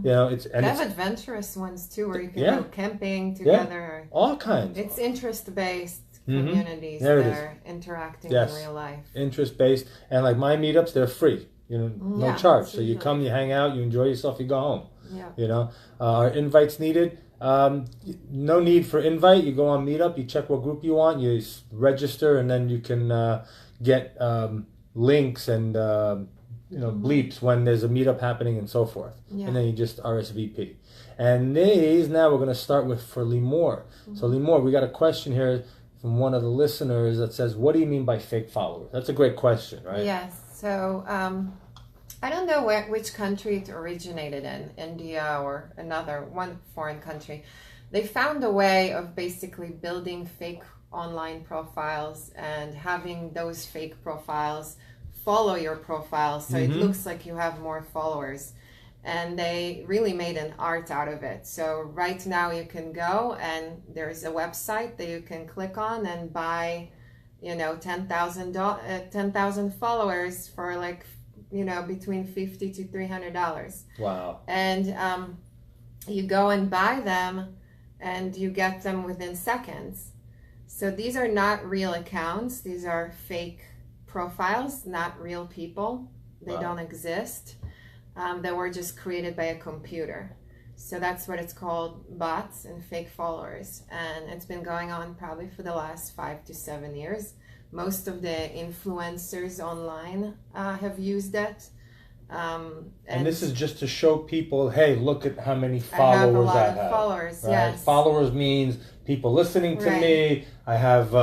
Speaker 2: It's
Speaker 1: adventurous ones too, where you can go camping together.
Speaker 2: All kinds.
Speaker 1: It's interest based, communities
Speaker 2: There it
Speaker 1: that
Speaker 2: is.
Speaker 1: are interacting
Speaker 2: Yes.
Speaker 1: in real life.
Speaker 2: Interest-based. And like my meetups, they're free. No
Speaker 1: Yeah,
Speaker 2: charge.
Speaker 1: it's
Speaker 2: So you
Speaker 1: usually-
Speaker 2: come, you hang out, you enjoy yourself, you go home.
Speaker 1: Yeah.
Speaker 2: Are invites needed? No need for invite. You go on Meetup, you check what group you want, you register, and then you can get links and bleeps when there's a meetup happening and so forth.
Speaker 1: Yeah.
Speaker 2: And then you just RSVP. And these now we're going to start with for Limor. So Limor, we got a question here from one of the listeners that says, "What do you mean by fake followers?" That's a great question, right?
Speaker 1: Yes. So I don't know which country it originated in, India or one foreign country. They found a way of basically building fake online profiles and having those fake profiles follow your profile, so it looks like you have more followers. And they really made an art out of it. So right now you can go and there's a website that you can click on and buy 10,000 followers for between $50 to $300.
Speaker 2: Wow.
Speaker 1: And you go and buy them and you get them within seconds. So these are not real accounts. These are fake profiles, not real people. They don't exist. They were just created by a computer. So that's what it's called, bots and fake followers. And it's been going on probably for the last 5 to 7 years. Most of the influencers online have used it.
Speaker 2: And this is just to show people, hey, look at how many
Speaker 1: I have a
Speaker 2: followers
Speaker 1: lot
Speaker 2: I
Speaker 1: of
Speaker 2: have.
Speaker 1: followers,
Speaker 2: Right?
Speaker 1: yes.
Speaker 2: Followers means people listening to
Speaker 1: Right.
Speaker 2: me. I have,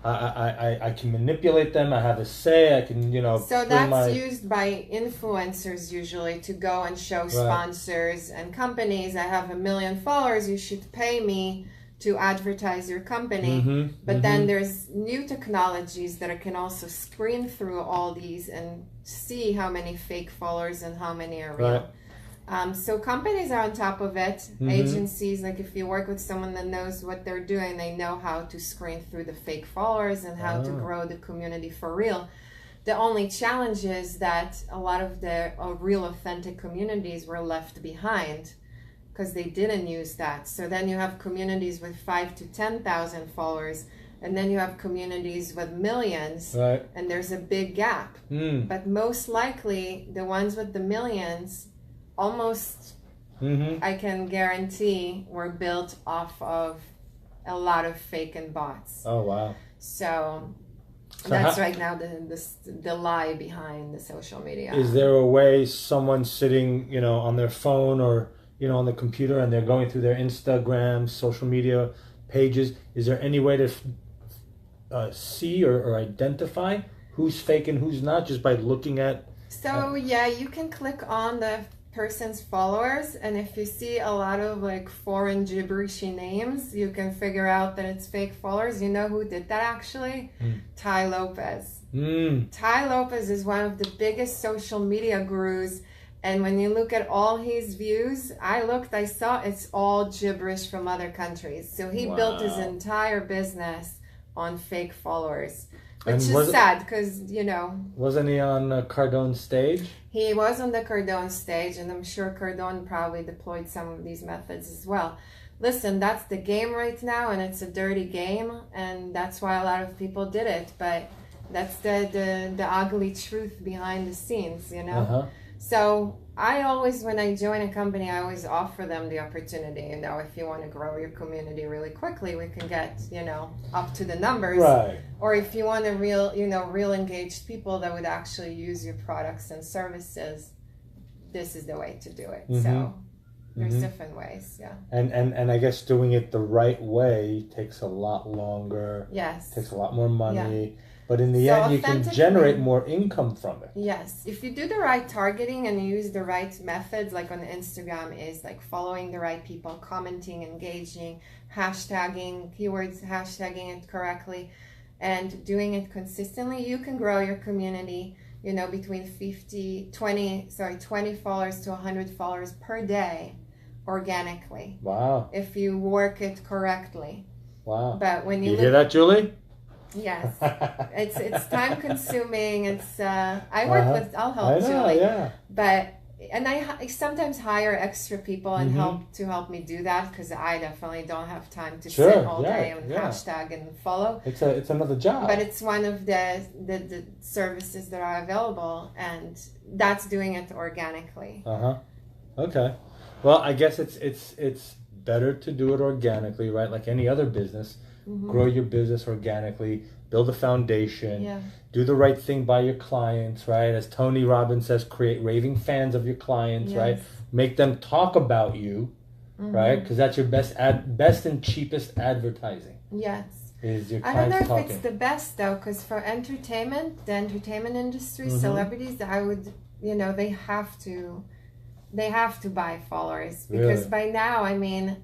Speaker 2: I can manipulate them. I have a say. I can,
Speaker 1: So that's used by influencers usually to go and show sponsors and companies. I have 1 million followers. You should pay me to advertise your company. But then there's new technologies that can also screen through all these and see how many fake followers and how many are real. So companies are on top of it. Agencies, like if you work with someone that knows what they're doing, they know how to screen through the fake followers and how to grow the community for real. The only challenge is that a lot of the real authentic communities were left behind because they didn't use that. So then you have communities with 5,000 to 10,000 followers, and then you have communities with millions, and there's a big gap. But most likely, the ones with the millions, almost, I can guarantee, were built off of a lot of fake and bots.
Speaker 2: Oh, wow.
Speaker 1: So that's right now the lie behind the social media.
Speaker 2: Is there a way someone sitting, on their phone or, on the computer and they're going through their Instagram, social media pages, is there any way to see or identify who's fake and who's not just by looking at?
Speaker 1: So yeah, you can click on the person's followers, and if you see a lot of foreign gibberishy names, you can figure out that it's fake followers. You know who did that actually? Tai Lopez. Tai Lopez is one of the biggest social media gurus, and when you look at all his views, I saw it's all gibberish from other countries. So he built his entire business on fake followers. Which is sad because,
Speaker 2: Wasn't he on Cardone's stage?
Speaker 1: He was on the Cardone stage, and I'm sure Cardone probably deployed some of these methods as well. Listen, that's the game right now, and it's a dirty game, and that's why a lot of people did it. But that's the ugly truth behind the scenes, So I always, when I join a company, I always offer them the opportunity. If you want to grow your community really quickly, we can get, up to the numbers.
Speaker 2: Right.
Speaker 1: Or if you want a real engaged people that would actually use your products and services, this is the way to do it. So there's different ways, yeah.
Speaker 2: And I guess doing it the right way takes a lot longer.
Speaker 1: Yes.
Speaker 2: Takes a lot more money.
Speaker 1: Yeah.
Speaker 2: But in the end, you can generate more income from it.
Speaker 1: Yes. If you do the right targeting and you use the right methods, like on Instagram is following the right people, commenting, engaging, hashtagging, keywords, hashtagging it correctly, and doing it consistently, you can grow your community, between 20 followers to 100 followers per day organically.
Speaker 2: Wow.
Speaker 1: If you work it correctly.
Speaker 2: Wow.
Speaker 1: But when
Speaker 2: you hear that, Julie?
Speaker 1: Yes, it's time consuming. It's I work with. I'll help Julie.
Speaker 2: Yeah.
Speaker 1: But and I sometimes hire extra people and help me do that, because I definitely don't have time to sit all day and hashtag and follow.
Speaker 2: It's another job.
Speaker 1: But it's one of the services that are available, and that's doing it organically.
Speaker 2: Okay. Well, I guess it's better to do it organically, right? Like any other business, grow your business organically, build a foundation, do the right thing by your clients, right? As Tony Robbins says, create raving fans of your clients, right? Make them talk about you, right? Because that's your best and cheapest advertising.
Speaker 1: Yes.
Speaker 2: Is your
Speaker 1: I don't know
Speaker 2: clients
Speaker 1: if
Speaker 2: talking.
Speaker 1: it's the best though, because for the entertainment industry, celebrities, I would, they have to buy followers, because by now, I mean,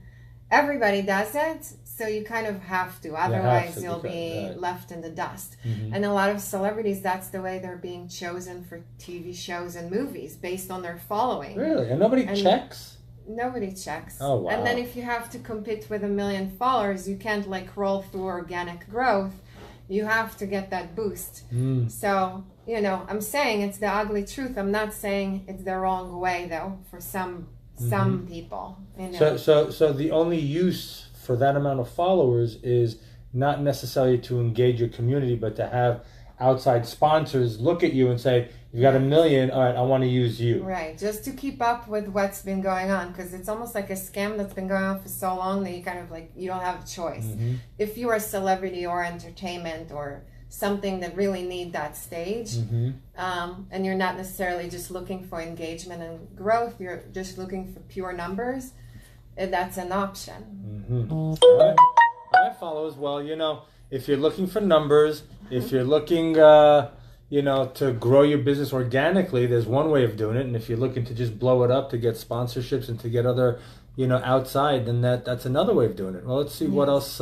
Speaker 1: everybody does it, so you kind of have to, otherwise you'll be left in the dust. And a lot of celebrities, that's the way they're being chosen for TV shows and movies, based on their following.
Speaker 2: Really? And nobody checks?
Speaker 1: Nobody checks.
Speaker 2: Oh, wow.
Speaker 1: And then if you have to compete with 1 million followers, you can't roll through organic growth. You have to get that boost. So, I'm saying it's the ugly truth. I'm not saying it's the wrong way, though, for some people.
Speaker 2: So the only use for that amount of followers is not necessarily to engage your community, but to have outside sponsors look at you and say, you got 1 million, all right, I want to use you.
Speaker 1: Right, just to keep up with what's been going on, because it's almost like a scam that's been going on for so long that you kind of you don't have a choice. If you're a celebrity or entertainment or something that really need that stage, and you're not necessarily just looking for engagement and growth, you're just looking for pure numbers, that's an option.
Speaker 2: All right. I follow as well. If you're looking for numbers, if you're looking to grow your business organically, there's one way of doing it. And if you're looking to just blow it up to get sponsorships and to get other, outside, then that's another way of doing it. Well, let's see what else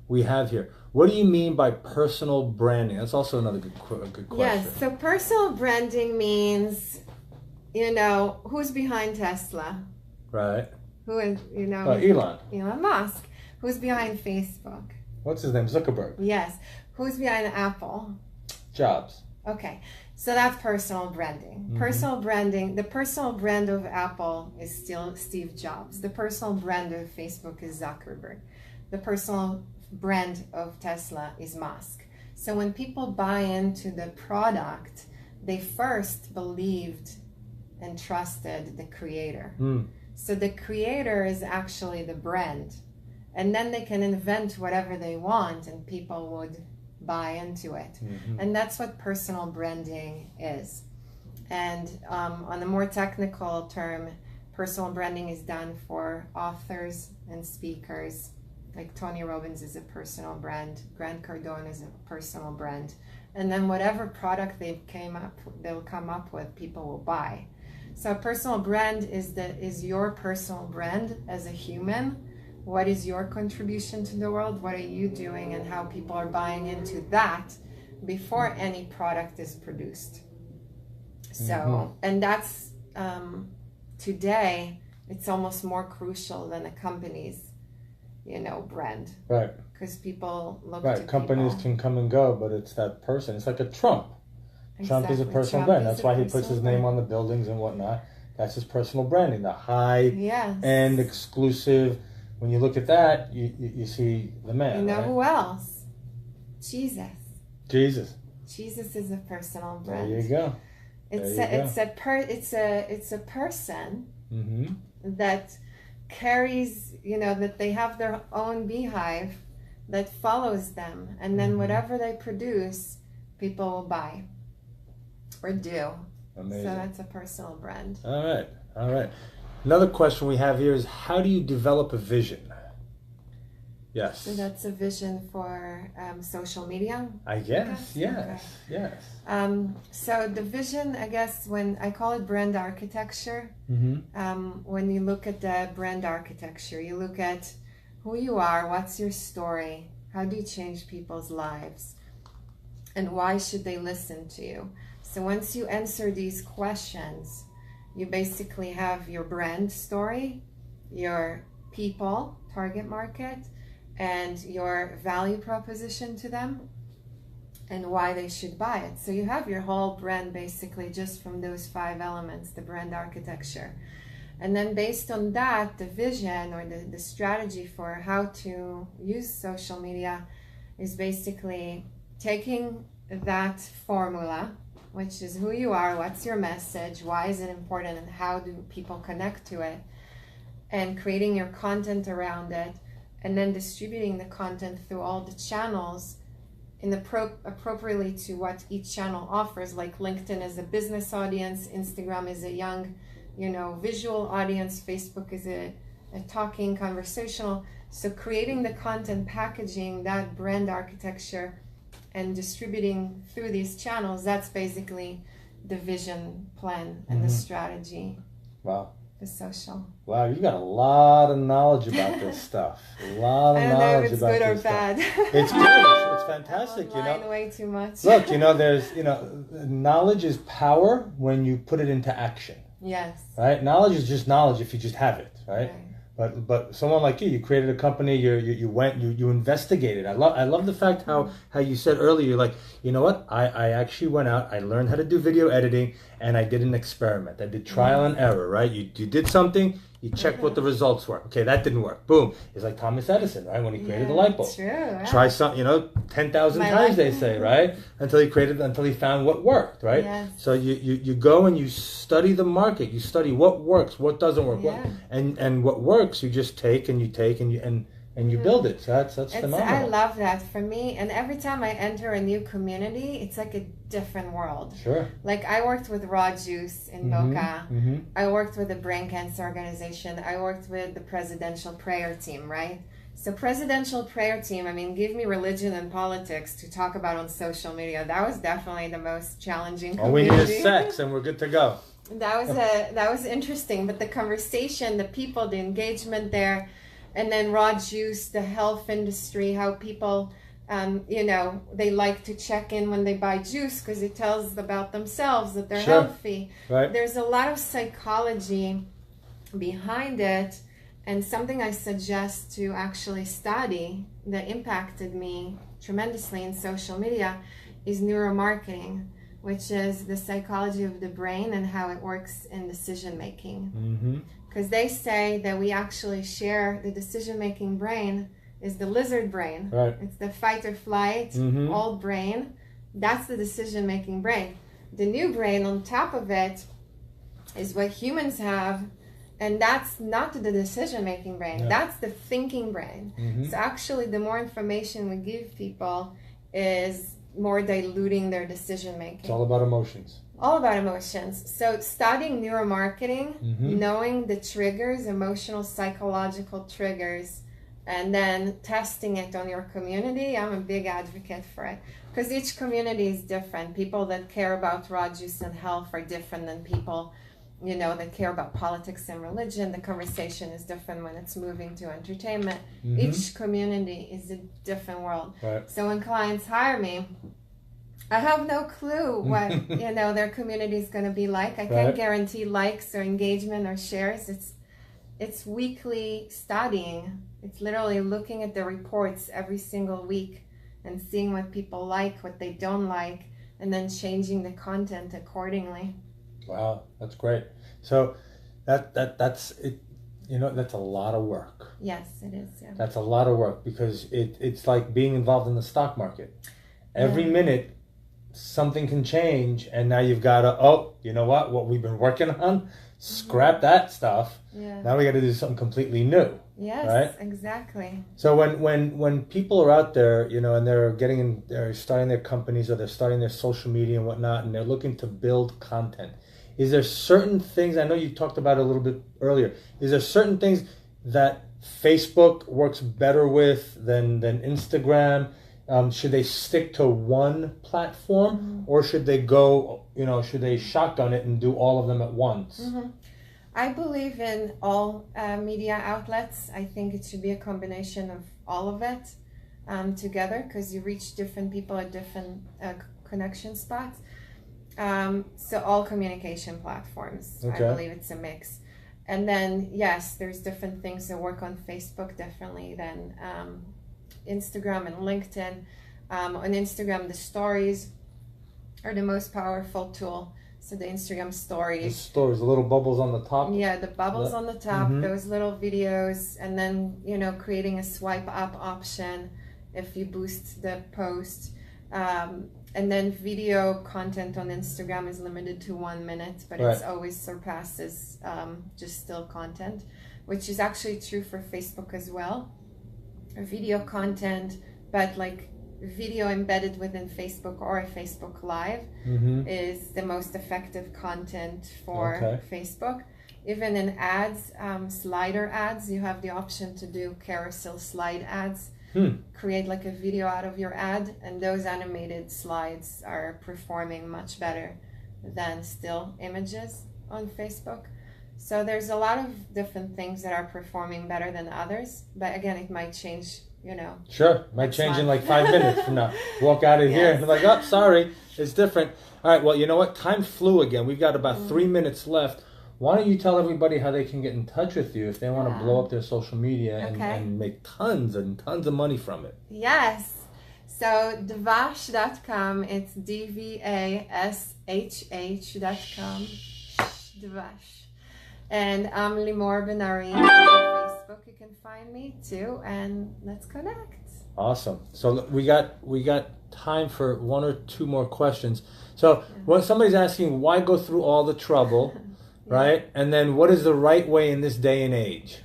Speaker 2: we have here. What do you mean by personal branding? That's also another good question.
Speaker 1: Yes, so personal branding means, who's behind Tesla?
Speaker 2: Right.
Speaker 1: Who is, Elon Musk. Who's behind Facebook?
Speaker 2: What's his name? Zuckerberg.
Speaker 1: Yes. Who's behind Apple?
Speaker 2: Jobs.
Speaker 1: Okay, so that's personal branding. Personal branding, the personal brand of Apple is still Steve Jobs. The personal brand of Facebook is Zuckerberg. The personal brand of Tesla is Musk. So when people buy into the product, they first believed and trusted the creator. So the creator is actually the brand. And then they can invent whatever they want and people would buy into it. And that's what personal branding is. And on a more technical term, personal branding is done for authors and speakers. Like Tony Robbins is a personal brand, Grant Cardone is a personal brand. And then whatever product they'll come up with, people will buy. So a personal brand is your personal brand as a human. What is your contribution to the world? What are you doing, and how people are buying into that before any product is produced? So, and that's today, it's almost more crucial than a company's, brand.
Speaker 2: Right.
Speaker 1: Because people look
Speaker 2: to companies can come and go, but it's that person. It's like a Trump. Trump is a personal brand. That's why he puts his name on the buildings and whatnot. That's his personal branding. The high-end, exclusive. When you look at that, you see the man.
Speaker 1: Who else? Jesus.
Speaker 2: Jesus
Speaker 1: is a personal brand.
Speaker 2: There you go.
Speaker 1: It's a person that carries, that they have their own beehive that follows them, and then whatever they produce, people will buy or do.
Speaker 2: Amazing.
Speaker 1: So that's a personal brand.
Speaker 2: All right. Another question we have here is, how do you develop a vision? Yes.
Speaker 1: So that's a vision for social media?
Speaker 2: I guess, yes.
Speaker 1: So the vision, I guess, when I call it brand architecture, when you look at the brand architecture, you look at who you are, what's your story, how do you change people's lives, and why should they listen to you? So once you answer these questions, you basically have your brand story, your people, target market, and your value proposition to them. and why they should buy it. So you have your whole brand basically just from those 5 elements, the brand architecture. And then based on that, the vision or the strategy for how to use social media is basically taking that formula, which is who you are, what's your message, why is it important, and how do people connect to it, and creating your content around it, and then distributing the content through all the channels appropriately to what each channel offers. Like LinkedIn is a business audience, Instagram is a young, visual audience, Facebook is a talking, conversational. So creating the content, packaging that brand architecture, and distributing through these channels, that's basically the vision plan and the strategy.
Speaker 2: Wow.
Speaker 1: The social.
Speaker 2: Wow, you got a lot of knowledge about this stuff. A lot of knowledge about this stuff. I don't know if it's good or bad. It's good. It's fantastic.
Speaker 1: I'm way too much.
Speaker 2: Look, there's, knowledge is power when you put it into action.
Speaker 1: Yes.
Speaker 2: Right? Knowledge is just knowledge if you just have it, right? But someone like you created a company, you went, you investigated. I love the fact how you said earlier, you're like, you know what? I actually went out, I learned how to do video editing, and I did an experiment. I did trial and error, right? You did something, you checked what the results were. Okay, that didn't work. Boom. It's like Thomas Edison, right? When he created the light bulb.
Speaker 1: True. Yeah.
Speaker 2: Try some, 10,000 times they say, right? Until he found what worked, right?
Speaker 1: Yes.
Speaker 2: So you go and you study the market. You study what works, what doesn't work, and what works you just take and you build it. So that's phenomenal.
Speaker 1: I love that. For me, and every time I enter a new community, it's like a different world.
Speaker 2: Sure.
Speaker 1: Like I worked with Raw Juice in Boca. Mm-hmm. I worked with the Brain Cancer Organization. I worked with the Presidential Prayer Team, right? So Presidential Prayer Team, give me religion and politics to talk about on social media. That was definitely the most challenging community.
Speaker 2: All we need is sex and we're good to go.
Speaker 1: That was interesting, but the conversation, the people, the engagement there. And then Raw Juice, the health industry, how people, they like to check in when they buy juice because it tells about themselves that they're healthy.
Speaker 2: Right.
Speaker 1: There's a lot of psychology behind it, and something I suggest to actually study that impacted me tremendously in social media is neuromarketing, which is the psychology of the brain and how it works in decision making. Mm-hmm. Because they say that we actually share the decision-making brain is the lizard brain.
Speaker 2: Right.
Speaker 1: It's the fight or flight, old brain. That's the decision-making brain. The new brain on top of it is what humans have, and that's not the decision-making brain. Yeah. That's the thinking brain. Mm-hmm. So actually, the more information we give people is more diluting their decision-making.
Speaker 2: It's all about emotions.
Speaker 1: All about emotions. So studying neuromarketing, knowing the triggers, emotional, psychological triggers, and then testing it on your community, I'm a big advocate for it. Because each community is different. People that care about raw juice and health are different than people, that care about politics and religion. The conversation is different when it's moving to entertainment. Mm-hmm. Each community is a different world.
Speaker 2: Right.
Speaker 1: So when clients hire me, I have no clue what their community is going to be like. I can't guarantee likes or engagement or shares. It's weekly studying. It's literally looking at the reports every single week and seeing what people like, what they don't like, and then changing the content accordingly.
Speaker 2: Wow, that's great. So that's it. That's a lot of work.
Speaker 1: Yes, it is. Yeah.
Speaker 2: That's a lot of work because it's like being involved in the stock market. Every minute something can change, and now you've got to, you know what we've been working on, scrap that stuff. Yeah. Now we got to do something completely new.
Speaker 1: Yes,
Speaker 2: right?
Speaker 1: Exactly.
Speaker 2: So when people are out there, and they're starting their companies or they're starting their social media and whatnot, and they're looking to build content, is there certain things, I know you talked about it a little bit earlier, is there certain things that Facebook works better with than Instagram? Should they stick to one platform, or should they go, should they shotgun it and do all of them at once? Mm-hmm.
Speaker 1: I believe in all media outlets. I think it should be a combination of all of it together, because you reach different people at different connection spots. So all communication platforms, okay. I believe it's a mix. And then, yes, there's different things that work on Facebook differently than Instagram and LinkedIn. On Instagram, the stories are the most powerful tool. So the Instagram stories.
Speaker 2: The little bubbles on the top.
Speaker 1: Yeah, the bubbles on the top, those little videos, and then, creating a swipe up option if you boost the post. And then video content on Instagram is limited to 1 minute, but it always surpasses just still content, which is actually true for Facebook as well. Video content, but like video embedded within Facebook or a Facebook Live is the most effective content for Facebook. Even in ads, slider ads, you have the option to do carousel slide ads. Create like a video out of your ad, and those animated slides are performing much better than still images on Facebook. So there's a lot of different things that are performing better than others, but again, it might change,
Speaker 2: Sure, might change in like 5 minutes from now. Walk out of here and like, oh, sorry, it's different. All right, well, you know what? Time flew again. We've got about 3 minutes left. Why don't you tell everybody how they can get in touch with you if they want to blow up their social media and make tons and tons of money from it?
Speaker 1: Yes. So dvash.com, it's DVASHH.com. Dvash. And I'm Limor Ben-Ari on Facebook. You can find me too, and let's connect.
Speaker 2: Awesome. So we got time for 1 or 2 more questions. So when somebody's asking why go through all the trouble, right? And then what is the right way in this day and age?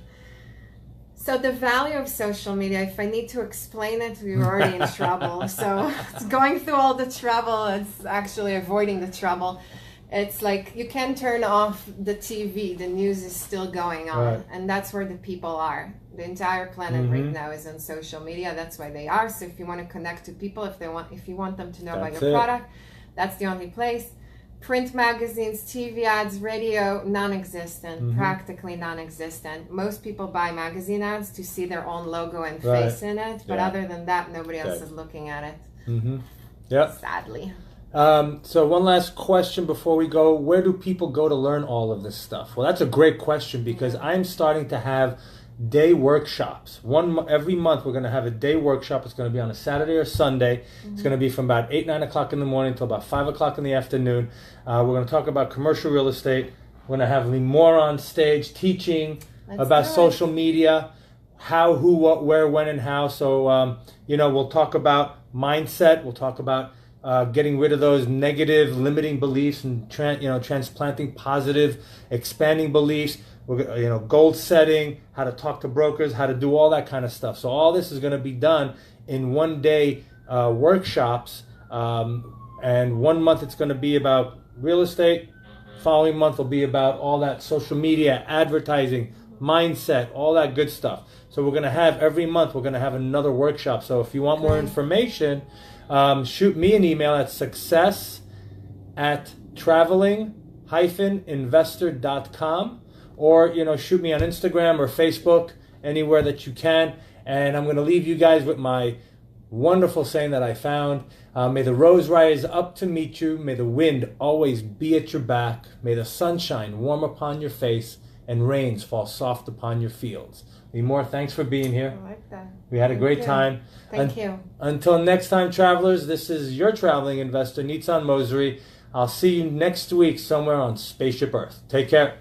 Speaker 1: So the value of social media, if I need to explain it, we're already in trouble. So it's going through all the trouble, it's actually avoiding the trouble. It's like you can turn off the TV, the news is still going on, and that's where the people are. The entire planet right now is on social media. That's why they are. So if you want to connect to people, if you want them to know about your product, that's the only place. Print magazines, TV ads, radio, non-existent, practically non-existent. Most people buy magazine ads to see their own logo and face in it, but other than that, nobody else is looking at it. Sadly.
Speaker 2: So one last question before we go. Where do people go to learn all of this stuff? Well, that's a great question because I'm starting to have day workshops. Every month we're going to have a day workshop. It's going to be on a Saturday or Sunday. It's going to be from about 8, 9 o'clock in the morning until about 5 o'clock in the afternoon. We're going to talk about commercial real estate. We're going to have Limor on stage teaching about social media, how, who, what, where, when, and how. So, we'll talk about mindset. We'll talk about getting rid of those negative, limiting beliefs and transplanting positive, expanding beliefs. We're goal setting, how to talk to brokers, how to do all that kind of stuff. So all this is going to be done in 1 day workshops. And 1 month it's going to be about real estate. Following month will be about all that social media, advertising, mindset, all that good stuff. So we're going to have every month, we're going to have another workshop. So if you want more information, shoot me an email at success@traveling-investor.com, or shoot me on Instagram or Facebook, anywhere that you can. And I'm going to leave you guys with my wonderful saying that I found. May the rose rise up to meet you. May the wind always be at your back. May the sunshine warm upon your face and rains fall soft upon your fields. Limor, thanks for being here.
Speaker 1: I like that.
Speaker 2: We had a great time.
Speaker 1: Thank you.
Speaker 2: Until next time, travelers, this is your traveling investor, Nitzan Mosery. I'll see you next week somewhere on Spaceship Earth. Take care.